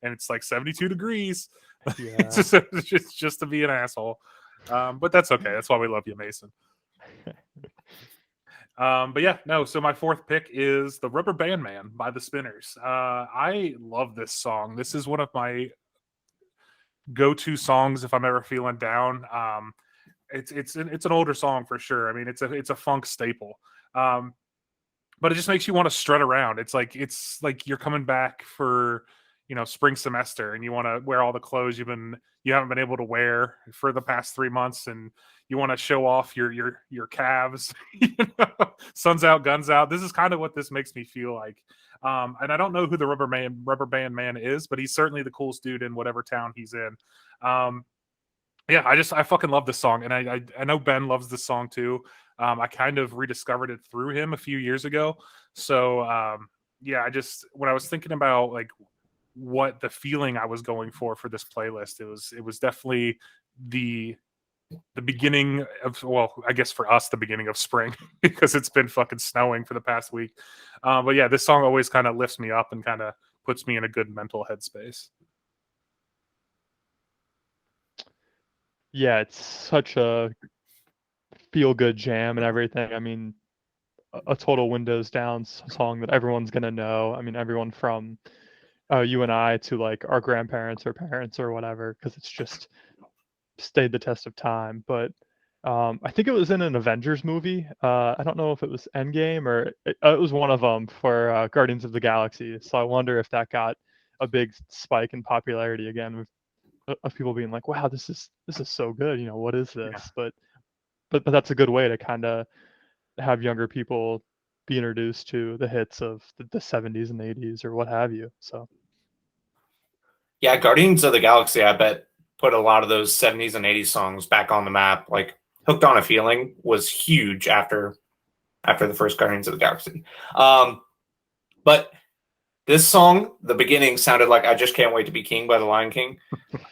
and it's like 72 degrees. Yeah. it's just to be an asshole. But that's okay. That's why we love you, Mason. But yeah, no. So my 4th pick is the Rubberband Man by the Spinners. I love this song. This is one of my go-to songs if I'm ever feeling down. It's an older song for sure. I mean, it's a funk staple. But it just makes you want to strut around. It's like you're coming back for spring semester, and you want to wear all the clothes you haven't been able to wear for the past 3 months, and you want to show off your calves. Sun's out, guns out. This is kind of what this makes me feel like. And I don't know who the Rubberband Man is, but he's certainly the coolest dude in whatever town he's in. Yeah, I fucking love this song, and I know Ben loves this song too. I kind of rediscovered it through him a few years ago. So yeah, when I was thinking about like what the feeling I was going for this playlist, it was definitely the the beginning of, well, I guess for us, the beginning of spring because it's been fucking snowing for the past week. But yeah, this song always kind of lifts me up and kind of puts me in a good mental headspace. Yeah, it's such a feel good jam and everything. I mean, a total windows down song that everyone's gonna know. I mean, everyone from you and I to like our grandparents or parents or whatever, because it's just stayed the test of time. But I think it was in an Avengers movie. I don't know if it was Endgame or it was one of them for Guardians of the Galaxy. So I wonder if that got a big spike in popularity again with of people being like, "Wow, this is so good." You know, what is this? Yeah. But that's a good way to kind of have younger people be introduced to the hits of the 70s and 80s or what have you. So Yeah, Guardians of the Galaxy, I bet, put a lot of those 70s and 80s songs back on the map. Like Hooked on a Feeling was huge after the first Guardians of the Galaxy. But this song, the beginning sounded like I Just Can't Wait to Be King by the Lion King,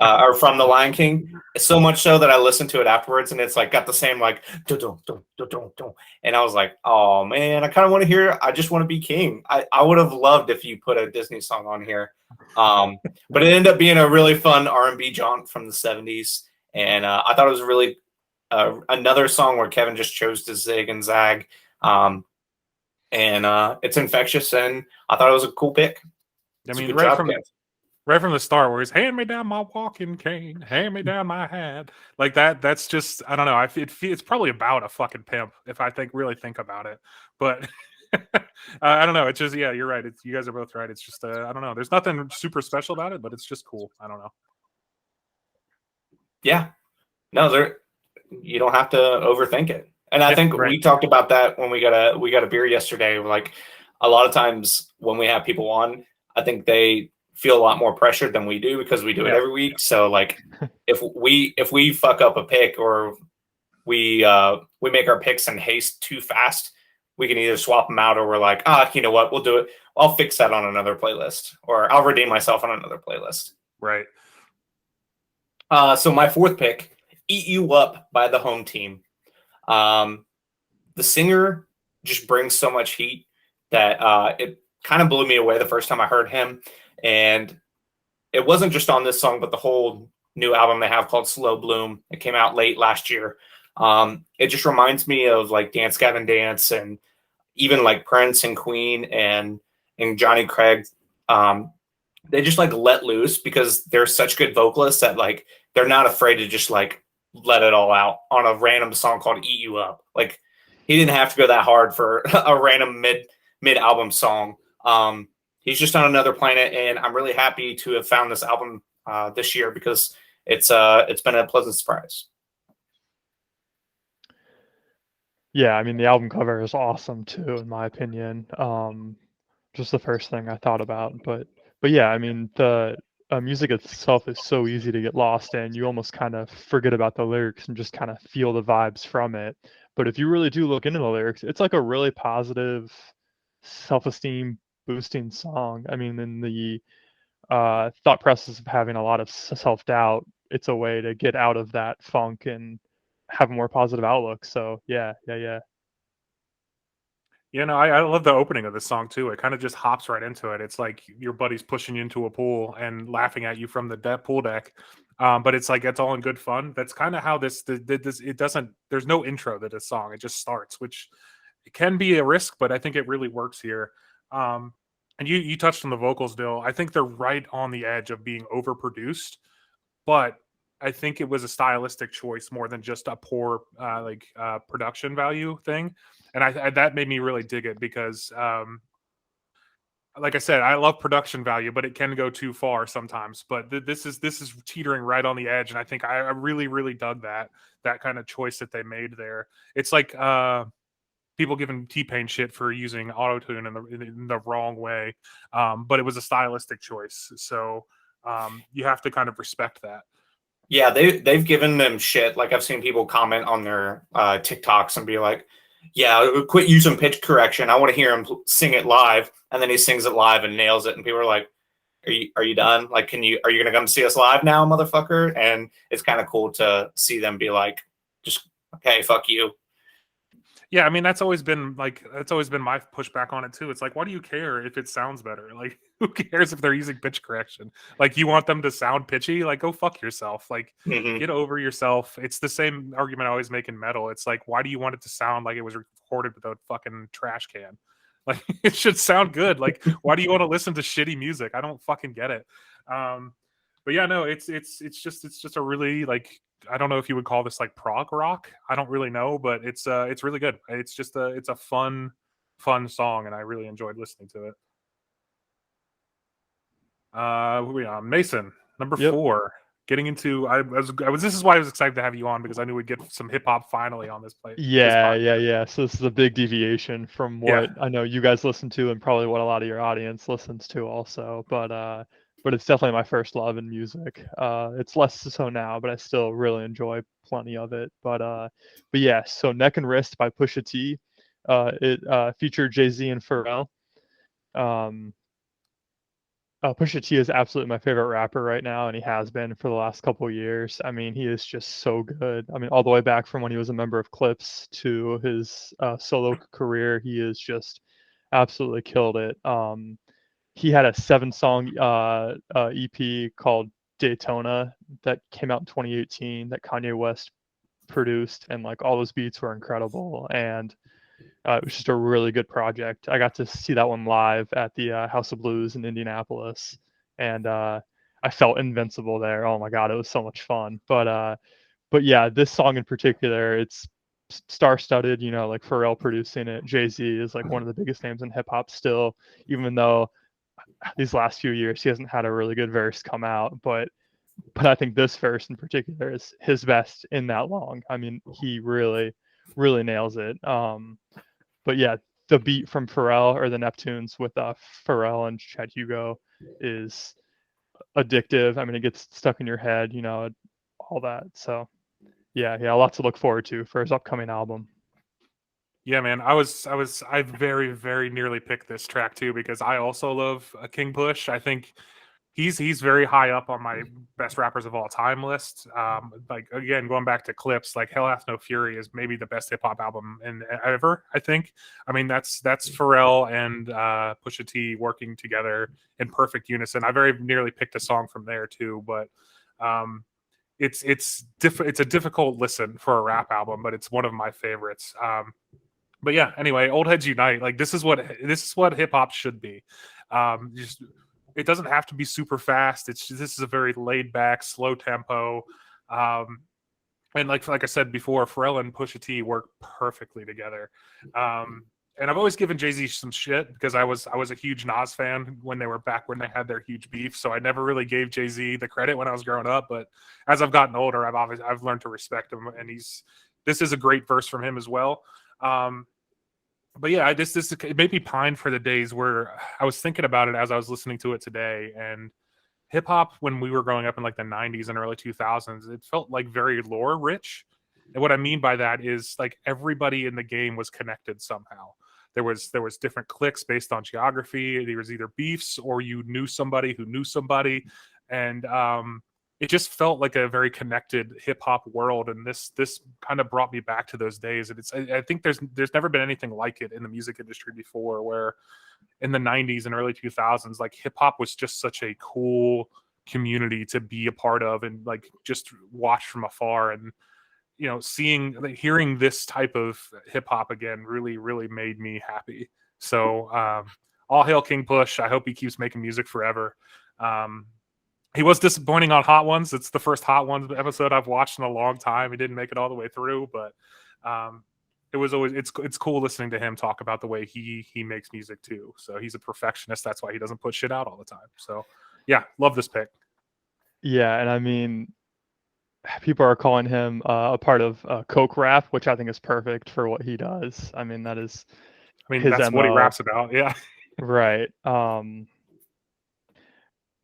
or from the Lion King. So much so that I listened to it afterwards, and it's like got the same like dun, dun, dun, dun, dun. And I was like, oh man, I kind of want to hear I Just Want to Be King. I would have loved if you put a Disney song on here. But it ended up being a really fun R&B jaunt from the 70s, and I thought it was really another song where Kevin just chose to zig and zag. And it's infectious, and I thought it was a cool pick. I mean, right from the start, where he's hand me down my walking cane, hand me down my hat, like that. That's just, I don't know. It's probably about a fucking pimp if I really think about it. But I don't know. It's just, yeah, you're right. You guys are both right. It's just, I don't know. There's nothing super special about it, but it's just cool. I don't know. Yeah, no, you don't have to overthink it. And I think we talked about that when we got a beer yesterday. Like a lot of times when we have people on, I think they feel a lot more pressured than we do because we do it every week. So like if we fuck up a pick or we make our picks in haste too fast, we can either swap them out or we're like, you know what, we'll do it. I'll fix that on another playlist, or I'll redeem myself on another playlist. Right. So my fourth pick, Eat You Up by the Home Team. The singer just brings so much heat that it kind of blew me away the first time I heard him. And it wasn't just on this song, but the whole new album they have called Slow Bloom. It came out late last year. It just reminds me of like Dance Gavin Dance and even like Prince and Queen and Johnny Craig. They just like let loose because they're such good vocalists that like they're not afraid to just like let it all out on a random song called Eat You Up. Like he didn't have to go that hard for a random mid album song. He's just on another planet, and I'm really happy to have found this album this year because it's been a pleasant surprise. Yeah, I mean the album cover is awesome too, in my opinion. Just the first thing I thought about, but yeah, I mean the music itself is so easy to get lost in. You almost kind of forget about the lyrics and just kind of feel the vibes from it. But if you really do look into the lyrics, it's like a really positive, self-esteem boosting song. I mean, in the thought process of having a lot of self-doubt, it's a way to get out of that funk and have a more positive outlook. So yeah. You know, I love the opening of this song too. It kind of just hops right into it. It's like your buddy's pushing you into a pool and laughing at you from the pool deck. But it's like, it's all in good fun. That's kind of how this, it doesn't, there's no intro to this song. It just starts, which it can be a risk, but I think it really works here. And you touched on the vocals, Dill. I think they're right on the edge of being overproduced, but I think it was a stylistic choice more than just a poor production value thing. And I that made me really dig it because, like I said, I love production value, but it can go too far sometimes. But this is teetering right on the edge, and I think I really, really dug that kind of choice that they made there. It's like people giving T-Pain shit for using auto-tune in the wrong way, but it was a stylistic choice, so you have to kind of respect that. Yeah, they've given them shit. Like I've seen people comment on their TikToks and be like, yeah, quit using pitch correction. I want to hear him sing it live. And then he sings it live and nails it. And people are like, are you done? Like, are you going to come see us live now, motherfucker? And it's kind of cool to see them be like, Okay, fuck you. Yeah, I mean that's always been my pushback on it too. It's like, why do you care if it sounds better? Like, who cares if they're using pitch correction? Like, you want them to sound pitchy? Like, go fuck yourself. Like, get over yourself. It's the same argument I always make in metal. It's like, why do you want it to sound like it was recorded with a fucking trash can? Like, it should sound good. Like, why do you want to listen to shitty music? I don't fucking get it. But yeah, no, it's just a really, like, I don't know if you would call this like prog rock. I don't really know, but it's really good. It's a fun song, and I really enjoyed listening to it. We on Mason, number 4. Getting into this is why I was excited to have you on, because I knew we'd get some hip hop finally on this play. Yeah. So this is a big deviation from what I know you guys listen to, and probably what a lot of your audience listens to also. But it's definitely my first love in music. It's less so now, but I still really enjoy plenty of it. But yeah, so Neck and Wrist by Pusha T. It featured Jay-Z and Pharrell. Pusha T is absolutely my favorite rapper right now, and he has been for the last couple of years. I mean, he is just so good. I mean, all the way back from when he was a member of Clips to his solo career, he has just absolutely killed it. He had a 7-song EP called Daytona that came out in 2018 that Kanye West produced, and like all those beats were incredible, and it was just a really good project. I got to see that one live at the House of Blues in Indianapolis, and I felt invincible there. Oh my god, it was so much fun. But yeah, this song in particular, it's star-studded. You know, like Pharrell producing it. Jay-Z is like one of the biggest names in hip hop still, even though these last few years he hasn't had a really good verse come out. But I think this verse in particular is his best in that long. I mean, he really nails it. But yeah, the beat from Pharrell or the Neptunes with Pharrell and Chad Hugo is addictive. I mean, it gets stuck in your head, you know, all that. So yeah, a lot to look forward to for his upcoming album. Yeah, man, I very, very nearly picked this track too, because I also love King Push. I think he's very high up on my best rappers of all time list. Like, again, going back to Clips, like Hell Hath No Fury is maybe the best hip hop album ever, I think. I mean, that's Pharrell and Pusha T working together in perfect unison. I very nearly picked a song from there too, but it's a difficult listen for a rap album, but it's one of my favorites. But yeah, anyway, Old Heads Unite. Like, this is what hip hop should be. Just, it doesn't have to be super fast. This is a very laid back, slow tempo. And like I said before, Pharrell and Pusha T work perfectly together. And I've always given Jay-Z some shit because I was a huge Nas fan when they had their huge beef. So I never really gave Jay-Z the credit when I was growing up. But as I've gotten older, I've learned to respect him, and this is a great verse from him as well. But yeah, it made me pine for the days where I was thinking about it as I was listening to it today. And hip hop, when we were growing up in like the 90s and early 2000s, it felt like very lore rich. And what I mean by that is, like, everybody in the game was connected somehow. There was different cliques based on geography. There was either beefs or you knew somebody who knew somebody. And it just felt like a very connected hip hop world, and this kind of brought me back to those days. And I think there's never been anything like it in the music industry before, where in the 90s and early 2000s, like, hip hop was just such a cool community to be a part of and like just watch from afar. And you know, hearing this type of hip hop again really made me happy. So all hail King Push. I hope he keeps making music forever. He was disappointing on Hot Ones. It's the first Hot Ones episode I've watched in a long time. He didn't make it all the way through, but it's cool listening to him talk about the way he makes music too. So he's a perfectionist. That's why he doesn't put shit out all the time. So yeah, love this pick. Yeah, and I mean, people are calling him a part of Coke rap, which I think is perfect for what he does. I mean, that's MO. What he raps about. Yeah. Right.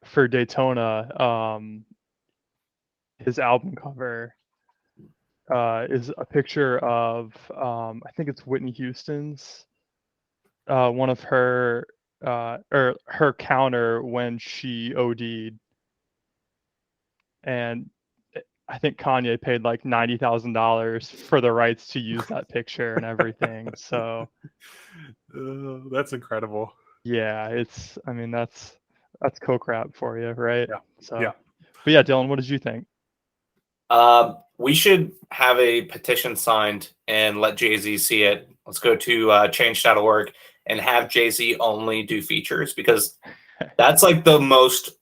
For Daytona, his album cover is a picture of I think it's Whitney Houston's one of her or her counter when she OD'd, and I think Kanye paid like $90,000 for the rights to use that picture and everything. So that's incredible. yeah, I mean, that's coke rap for you, right? Yeah. So, Yeah. but yeah, Dylan, what did you think? We should have a petition signed and let Jay-Z see it. Let's go to change.org and have Jay-Z only do features, because that's like the most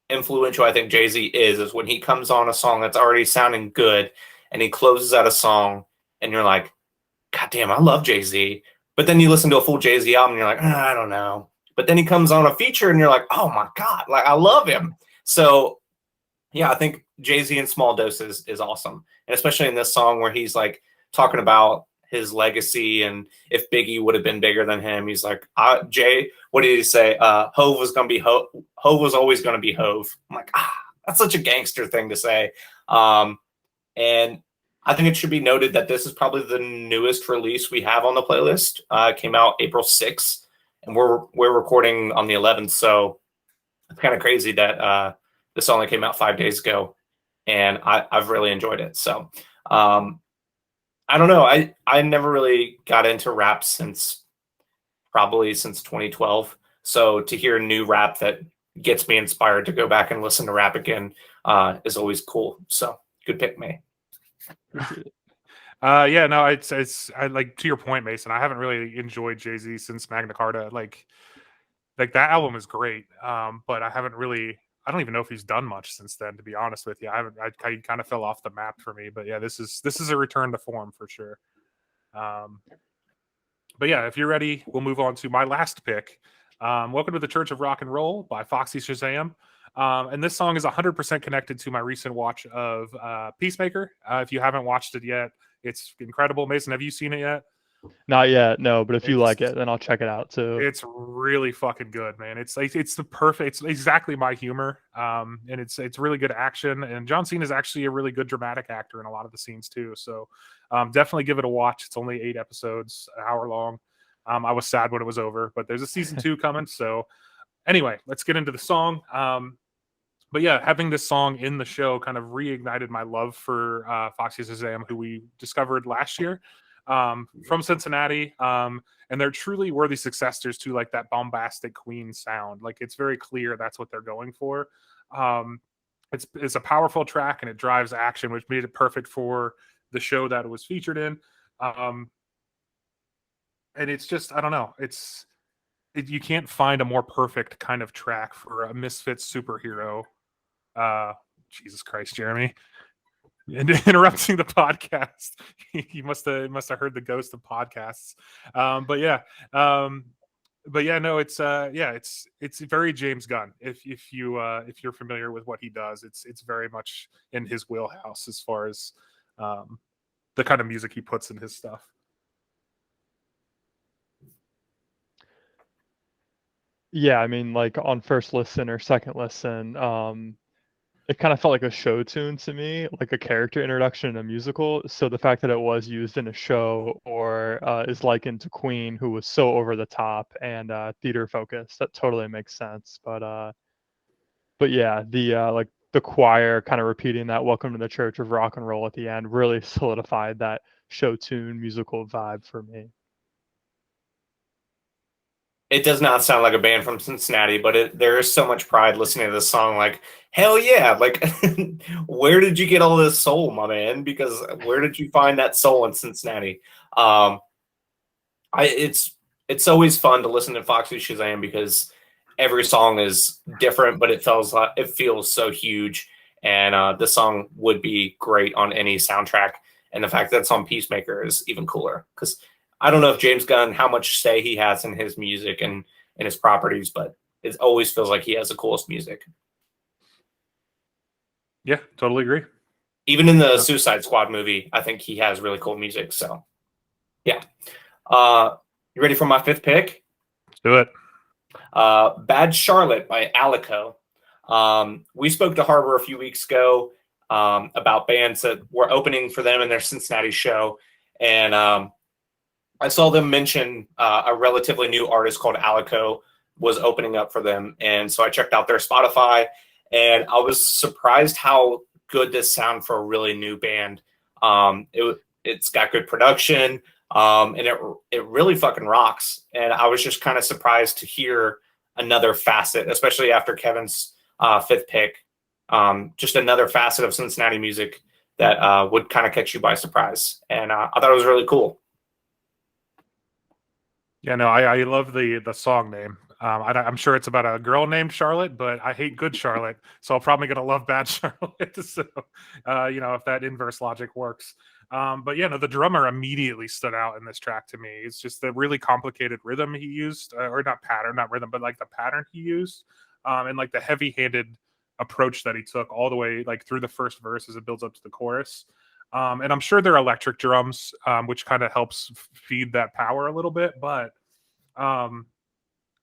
influential I think Jay-Z is when he comes on a song that's already sounding good and he closes out a song and you're like, God damn, I love Jay-Z. But then you listen to a full Jay-Z album and you're like, I don't know. But then he comes on a feature and you're like, oh my God, like I love him. So yeah, I think Jay-Z in small doses is awesome. And especially in this song where he's like talking about his legacy and if Biggie would have been bigger than him. He's like, Jay, what did he say? Hove was going to be Hove. Hove was always going to be Hove. I'm like, that's such a gangster thing to say. And I think it should be noted that this is probably the newest release we have on the playlist. It came out April 6th, and we're recording on the 11th. So it's kind of crazy that this only came out 5 days ago, and I've really enjoyed it. So I don't know. I never really got into rap since 2012. So to hear new rap that gets me inspired to go back and listen to rap again is always cool. So good pick, May. Yeah, no, it's I like, to your point, Mason, I haven't really enjoyed Jay-Z since Magna Carta. Like that album is great. But I don't even know if he's done much since then, to be honest with you. I kind of fell off the map for me, but yeah, this is a return to form for sure. But yeah, if you're ready, we'll move on to my last pick. Welcome to the Church of Rock and Roll by Foxy Shazam. And this song is 100% connected to my recent watch of Peacemaker. If you haven't watched it yet, it's incredible. Mason, have you seen it yet? Not yet, no. But if you like it, then I'll check it out too. It's really fucking good, man. It's exactly my humor. And it's really good action. And John Cena is actually a really good dramatic actor in a lot of the scenes too. So definitely give it a watch. It's only 8 episodes, an hour long. I was sad when it was over, but there's a season 2 coming. So anyway, let's get into the song. But yeah, having this song in the show kind of reignited my love for Foxy Shazam, who we discovered last year from Cincinnati. And they're truly worthy successors to like that bombastic Queen sound. Like it's very clear that's what they're going for. It's a powerful track and it drives action, which made it perfect for the show that it was featured in. And it's just, I don't know, you can't find a more perfect kind of track for a misfits superhero. Jesus Christ, Jeremy, interrupting the podcast. You must have heard the ghost of podcasts. But yeah, no, it's very James Gunn. If you're familiar with what he does, it's very much in his wheelhouse as far as the kind of music he puts in his stuff. Yeah, I mean, like on first listen or second listen, it kind of felt like a show tune to me, like a character introduction in a musical. So the fact that it was used in a show or is likened to Queen, who was so over the top and theater focused, that totally makes sense. But yeah, the the choir kind of repeating that "Welcome to the Church of Rock and Roll" at the end really solidified that show tune musical vibe for me. It does not sound like a band from Cincinnati, but there is so much pride listening to this song. Like, hell yeah. Like, where did you get all this soul, my man? Because where did you find that soul in Cincinnati? It's always fun to listen to Foxy Shazam because every song is different, but it feels so huge. And this song would be great on any soundtrack. And the fact that it's on Peacemaker is even cooler because I don't know if James Gunn, how much say he has in his music and in his properties, but it always feels like he has the coolest music. Yeah, totally agree. Even in the Suicide Squad movie, I think he has really cool music. So, yeah. You ready for my 5th pick? Let's do it. Bad Charlotte by Alico. We spoke to Harbor a few weeks ago about bands that were opening for them in their Cincinnati show. And I saw them mention a relatively new artist called Alico was opening up for them. And so I checked out their Spotify and I was surprised how good this sound for a really new band. It's got good production, and it really fucking rocks. And I was just kind of surprised to hear another facet, especially after Kevin's fifth pick. Just another facet of Cincinnati music that would kind of catch you by surprise. And I thought it was really cool. Yeah, no, I love the song name. I'm sure it's about a girl named Charlotte, but I hate Good Charlotte, so I'm probably gonna love Bad Charlotte. So, if that inverse logic works. But yeah, no, the drummer immediately stood out in this track to me. It's just the really complicated rhythm he used, or not rhythm, but like the pattern he used, and like the heavy-handed approach that he took all the way like through the first verse as it builds up to the chorus. And I'm sure they're electric drums, which kind of helps feed that power a little bit, but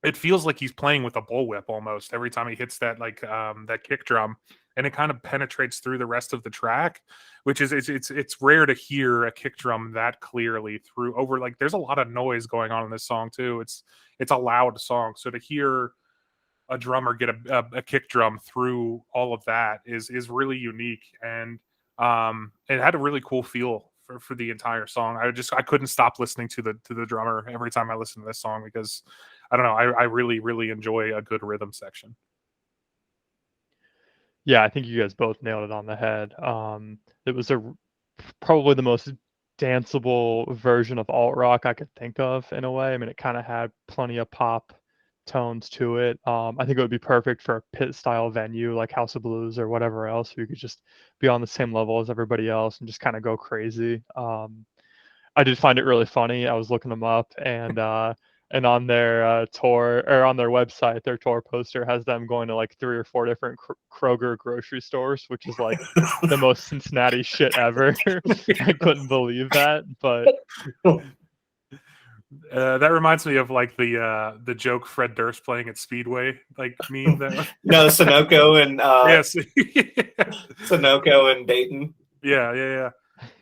it feels like he's playing with a bullwhip almost every time he hits that that kick drum, and it kind of penetrates through the rest of the track, which is it's rare to hear a kick drum that clearly through over, like there's a lot of noise going on in this song too. It's a loud song, so to hear a drummer get a kick drum through all of that is really unique, and it had a really cool feel for the entire song. I couldn't stop listening to the drummer every time I listened to this song, because I don't know, I really, really enjoy a good rhythm section. Yeah, I think you guys both nailed it on the head. It was probably the most danceable version of alt rock I could think of in a way. I mean, it kind of had plenty of pop tones to it. I think it would be perfect for a pit style venue like House of Blues or whatever else, where you could just be on the same level as everybody else and just kind of go crazy. I did find it really funny. I was looking them up, and on their tour, or on their website, their tour poster has them going to like 3 or 4 different Kroger grocery stores, which is like the most Cincinnati shit ever. I couldn't believe that, but that reminds me of like the joke Fred Durst playing at Speedway, like meme. No, Sunoco and yes, Sunoco and Dayton. Yeah.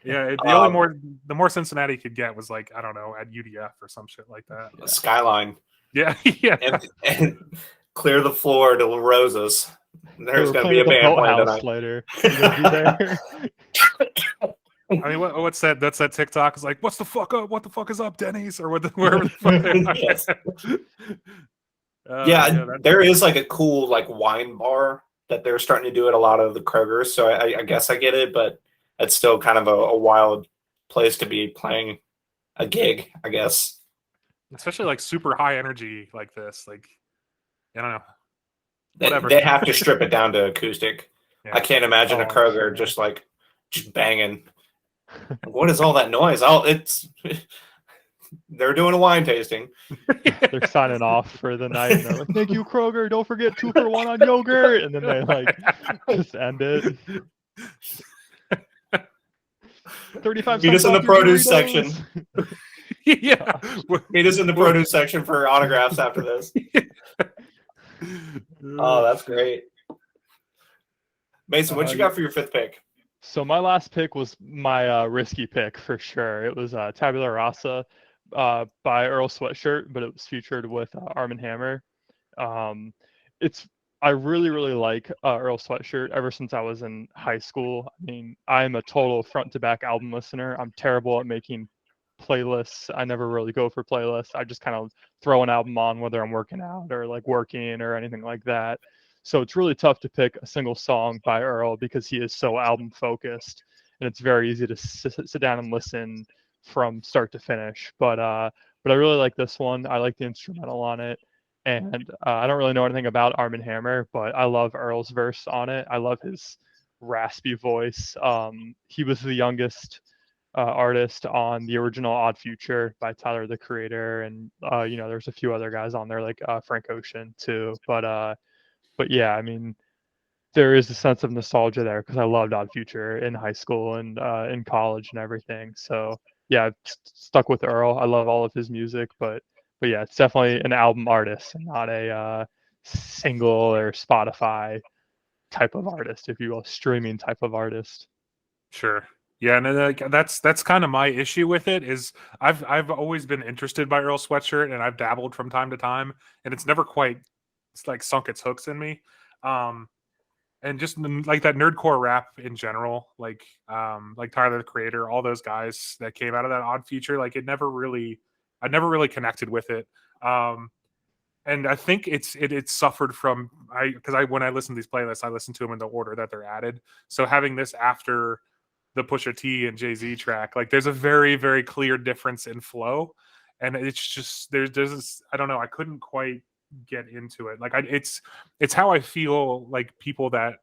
The more Cincinnati could get was like, I don't know, at UDF or some shit like that. Skyline. Yeah. And clear the floor to La Rosa's. There's going to be a band playing tonight. Later. There. I mean, what's that? That's that TikTok is like, what's the fuck up? What the fuck is up, Denny's? Or wherever the fuck they are. Yes. There is like a cool like wine bar that they're starting to do at a lot of the Krogers. So I guess I get it, but it's still kind of a wild place to be playing a gig, I guess. Especially like super high energy like this. Like, I don't know. Whatever. They have to strip it down to acoustic. Yeah. I can't imagine a Kroger just banging. What is all that noise? They're doing a wine tasting. They're signing off for the night. And they're like, "Thank you, Kroger. Don't forget 2 for 1 on yogurt." And then they like just end it. 35 Meet us in the produce section. Yeah. Meet us in the produce section for autographs after this. Oh, that's great. Mason, what you got for your 5th pick? So my last pick was my risky pick for sure. It was Tabula Rasa by Earl Sweatshirt, but it was featured with Armand Hammer. I really, really like Earl Sweatshirt ever since I was in high school. I mean, I'm a total front to back album listener. I'm terrible at making playlists. I never really go for playlists. I just kind of throw an album on whether I'm working out or like working or anything like that. So it's really tough to pick a single song by Earl because he is so album focused, and it's very easy to sit down and listen from start to finish. But I really like this one. I like the instrumental on it, and I don't really know anything about Armand Hammer, but I love Earl's verse on it. I love his raspy voice. He was the youngest artist on the original Odd Future by Tyler the Creator, and there's a few other guys on there like Frank Ocean too. But yeah, I mean, there is a sense of nostalgia there because I loved Odd Future in high school and in college and everything. So yeah, I've stuck with Earl. I love all of his music, but yeah, it's definitely an album artist and not a single or Spotify type of artist, if you will, streaming type of artist. Sure. Yeah, and that's kind of my issue with it. Is I've always been interested by Earl Sweatshirt, and I've dabbled from time to time, and it's never quite like sunk its hooks in me. And and just like that nerdcore rap in general, like Tyler the Creator, all those guys that came out of that Odd Future, like I never really connected with it. And I think it suffered from when I listen to these playlists, I listen to them in the order that they're added. So having this after the Pusha T and Jay-Z track, like there's a very, very clear difference in flow, and it's just there's this, I don't know, I couldn't quite get into it. Like it's how I feel like people that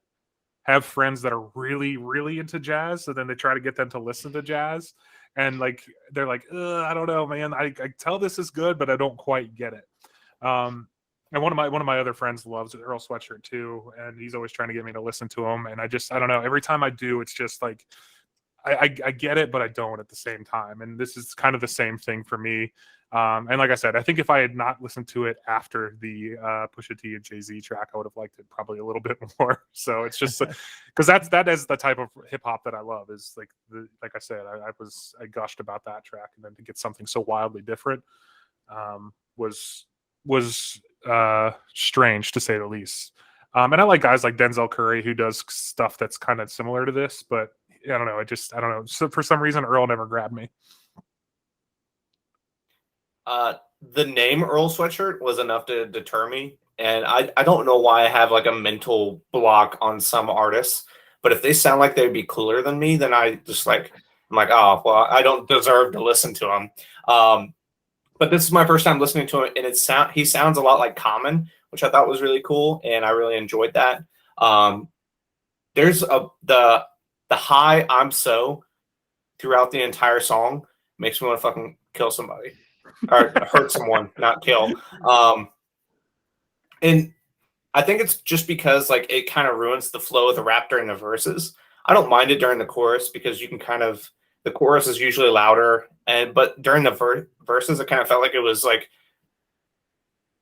have friends that are really, really into jazz, so then they try to get them to listen to jazz, and like they're like, I don't know, man. I tell this is good, but I don't quite get it. And one of my other friends loves Earl Sweatshirt too, and he's always trying to get me to listen to him. And I don't know. Every time I do, it's just like I get it, but I don't at the same time. And this is kind of the same thing for me. And like I said, I think if I had not listened to it after the Pusha T and Jay-Z track, I would have liked it probably a little bit more. So it's just because that is the type of hip hop that I love. Is like I said, I gushed about that track, and then to get something so wildly different was strange, to say the least. And I like guys like Denzel Curry, who does stuff that's kind of similar to this, but I don't know. I don't know. So for some reason, Earl never grabbed me. The name Earl Sweatshirt was enough to deter me, and I don't know why I have like a mental block on some artists, but if they sound like they'd be cooler than me, then I'm like, oh well, I don't deserve to listen to them. But this is my first time listening to him, and he sounds a lot like Common, which I thought was really cool, and I really enjoyed that. There's the high I'm so throughout the entire song makes me want to fucking kill somebody or hurt someone, not kill. And I think it's just because like it kind of ruins the flow of the rap during the verses. I don't mind it during the chorus because you can the chorus is usually louder, but during the verses, it kind of felt like it was like,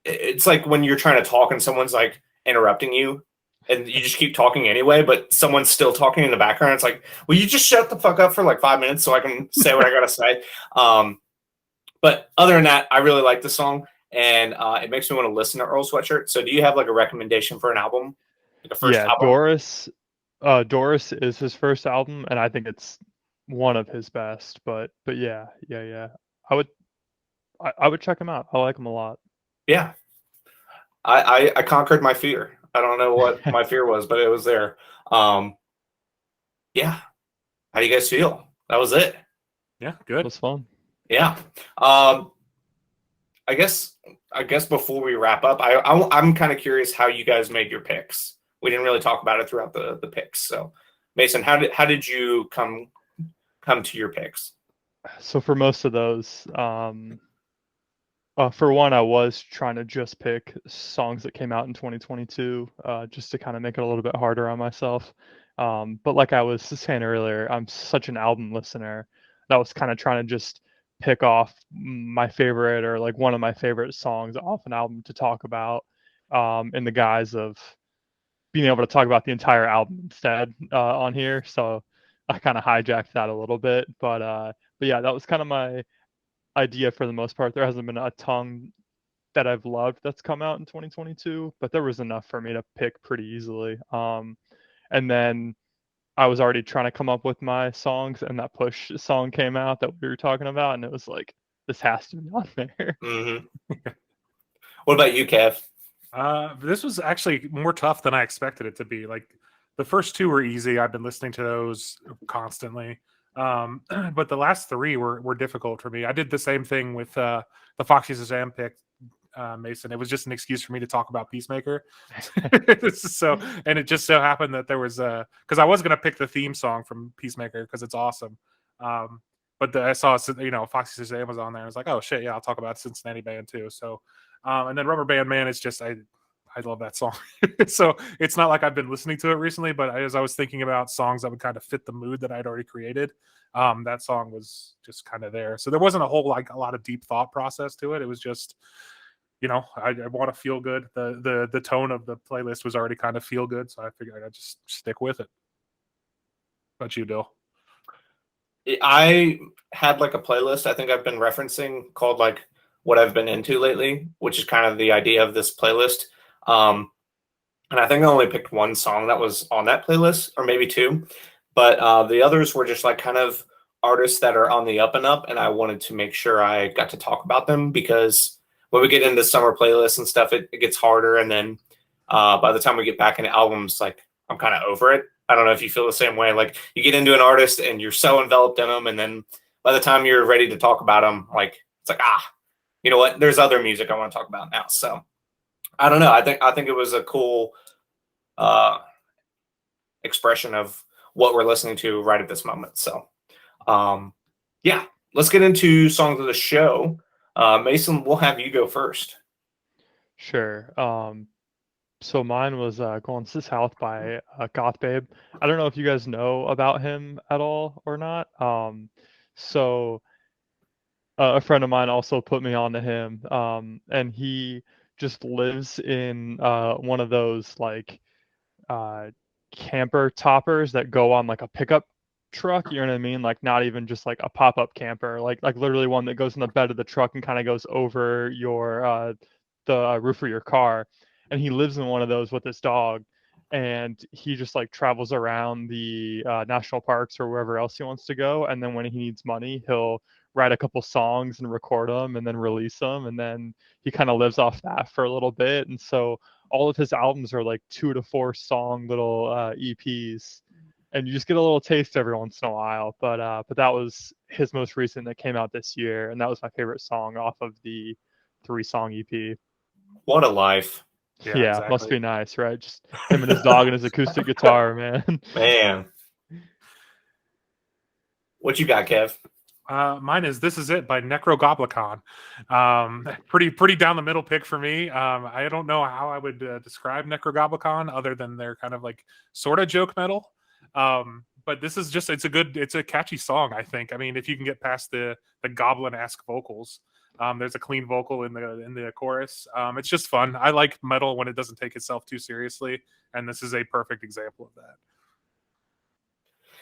it's like when you're trying to talk and someone's like interrupting you and you just keep talking anyway, but someone's still talking in the background. It's like, will you just shut the fuck up for like 5 minutes so I can say what I gotta say? But other than that, I really like the song, and it makes me want to listen to Earl Sweatshirt. So do you have like a recommendation for an album? Like a first album? Doris is his first album, and I think it's one of his best. But yeah. I would check him out. I like him a lot. Yeah. I conquered my fear. I don't know what my fear was, but it was there. Yeah. How do you guys feel? That was it. Yeah, good. It was fun. Yeah. I guess before we wrap up, I'm kind of curious how you guys made your picks. We didn't really talk about it throughout the picks. So Mason, how did you come to your picks? So for most of those, for one, I was trying to just pick songs that came out in 2022, just to kind of make it a little bit harder on myself. But like I was saying earlier, I'm such an album listener that I was kind of trying to just pick off my favorite or like one of my favorite songs off an album to talk about, in the guise of being able to talk about the entire album instead on here. So I kind of hijacked that a little bit, but yeah, that was kind of my idea for the most part. There hasn't been a ton that I've loved that's come out in 2022, but there was enough for me to pick pretty easily. And then I was already trying to come up with my songs, and that Push song came out that we were talking about, and it was like, this has to be on there. Mm-hmm. What about you, Kev? This was actually more tough than I expected it to be. Like the first two were easy. I've been listening to those constantly. But the last three were difficult for me. I did the same thing with the Foxy Shazam pick, Mason. It was just an excuse for me to talk about Peacemaker. So, and it just so happened that there was because I was going to pick the theme song from Peacemaker because it's awesome. But I saw, Foxy Shazam was on there. I was like, oh shit, yeah, I'll talk about Cincinnati Band too. So, and then Rubberband Man is just, I love that song. So it's not like I've been listening to it recently, but as I was thinking about songs that would kind of fit the mood that I'd already created, that song was just kind of there. So there wasn't a lot of deep thought process to it. It was just, I want to feel good. The tone of the playlist was already kind of feel good. So I figured I'd just stick with it. What about you, Dill? I had like a playlist I think I've been referencing called like what I've been into lately, which is kind of the idea of this playlist. and I think I only picked one song that was on that playlist, or maybe two. But the others were just like kind of artists that are on the up and up, and I wanted to make sure I got to talk about them because when we get into summer playlists and stuff, it gets harder. And then by the time we get back into albums, like I'm kind of over it. I don't know if you feel the same way. Like you get into an artist and you're so enveloped in them, and then by the time you're ready to talk about them, like it's like you know what? There's other music I want to talk about now. So I don't know. I think it was a cool expression of what we're listening to right at this moment. So yeah, let's get into songs of the show. Mason, we'll have you go first. Sure. So mine was Going to the South by Goth Babe. I don't know if you guys know about him at all or not. So a friend of mine also put me on to him, and he just lives in one of those like camper toppers that go on like a pickup truck, you know what I mean? Like not even just like a pop-up camper, like literally one that goes in the bed of the truck and kind of goes over your the roof of your car. And he lives in one of those with his dog, and he just like travels around the national parks or wherever else he wants to go. And then when he needs money, he'll write a couple songs and record them and then release them, and then he kind of lives off that for a little bit. And so all of his albums are like 2 to 4 song little EPs, and you just get a little taste every once in a while. But that was his most recent that came out this year, and that was my favorite song off of the 3-song EP. What a life. Yeah, exactly. Must be nice, right? Just him and his dog and his acoustic guitar, man. Man. What you got, Kev? Mine is This Is It by Nekrogoblikon. Pretty down the middle pick for me. I don't know how I would describe Nekrogoblikon other than they're kind of like sort of joke metal. But this is just it's a catchy song, I think. I mean, if you can get past the goblin-esque vocals. There's a clean vocal in the chorus. It's just fun. I like metal when it doesn't take itself too seriously, and this is a perfect example of that.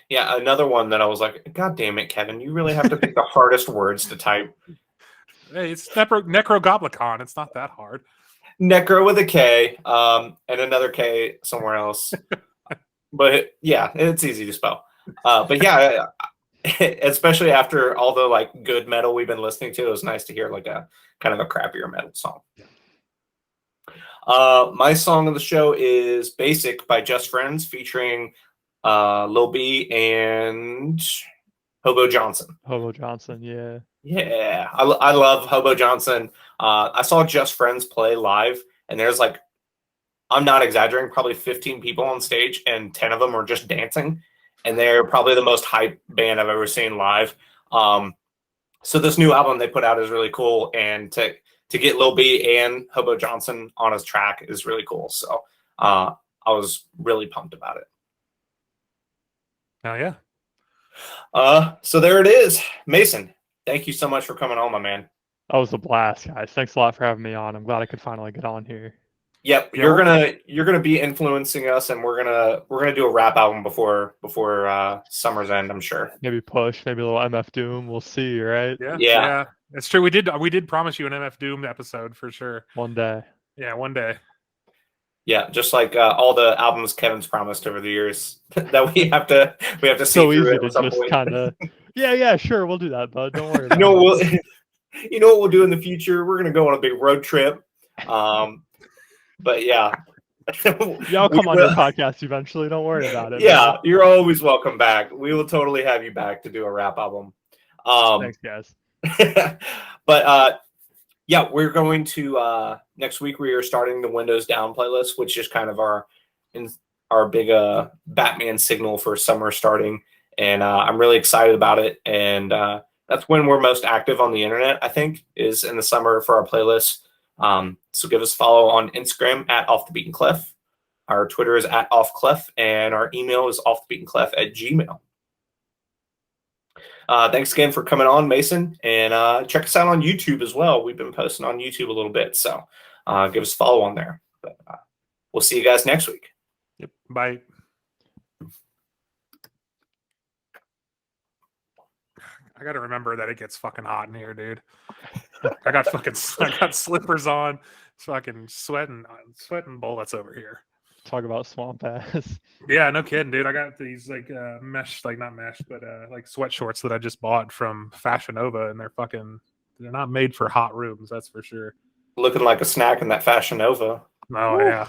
Yeah, another one that I was like, God damn it, Kevin, you really have to pick the hardest words to type. Hey, it's Nekrogoblikon. It's not that hard. Necro with a K, and another K somewhere else. But yeah, it's easy to spell. But yeah, especially after all the like good metal we've been listening to, it was nice to hear like a kind of a crappier metal song. My song of the show is Basic by Just Friends featuring Lil B and Hobo Johnson. Hobo Johnson, yeah. Yeah, I love Hobo Johnson. I saw Just Friends play live, and there's like, I'm not exaggerating, probably 15 people on stage, and 10 of them are just dancing. And they're probably the most hype band I've ever seen live. So this new album they put out is really cool, and to get Lil B and Hobo Johnson on his track is really cool. So I was really pumped about it. Oh yeah. So there it is, Mason. Thank you so much for coming on, my man. That was a blast, guys. Thanks a lot for having me on. I'm glad I could finally get on here. Yep, Yeah, you're gonna be influencing us, and we're gonna do a rap album before summer's end, I'm sure. Maybe Push, maybe a little MF Doom. We'll see, right? Yeah. It's true. We did promise you an MF Doom episode for sure. One day. Yeah, one day. Yeah, just like all the albums Kevin's promised over the years that we have to see So through easy it to at some just point. kind of, yeah, sure, we'll do that, bud. Don't worry about You know what we'll do in the future? We're gonna go on a big road trip. But yeah. Y'all come on your podcast eventually. Don't worry about it. Yeah, man. You're always welcome back. We will totally have you back to do a rap album. Thanks, guys. But yeah, we're going to next week. We are starting the Windows Down playlist, which is kind of our big Batman signal for summer starting, and I'm really excited about it. And that's when we're most active on the internet, I think, is in the summer for our playlist. So give us a follow on Instagram at Off the Beaten Clef. Our Twitter is at OffClef, and our email is offthebeatenclef@gmail.com. Thanks again for coming on, Mason, and check us out on YouTube as well. We've been posting on YouTube a little bit, so give us a follow on there. But we'll see you guys next week. Yep. Bye. I got to remember that it gets fucking hot in here, dude. I got slippers on, fucking sweating bullets over here. Talk about swamp ass. Yeah, no kidding, dude. I got these like mesh, like not mesh, but like sweat shorts that I just bought from Fashion Nova, and they're not made for hot rooms, that's for sure. Looking like a snack in that Fashion Nova. Oh yeah,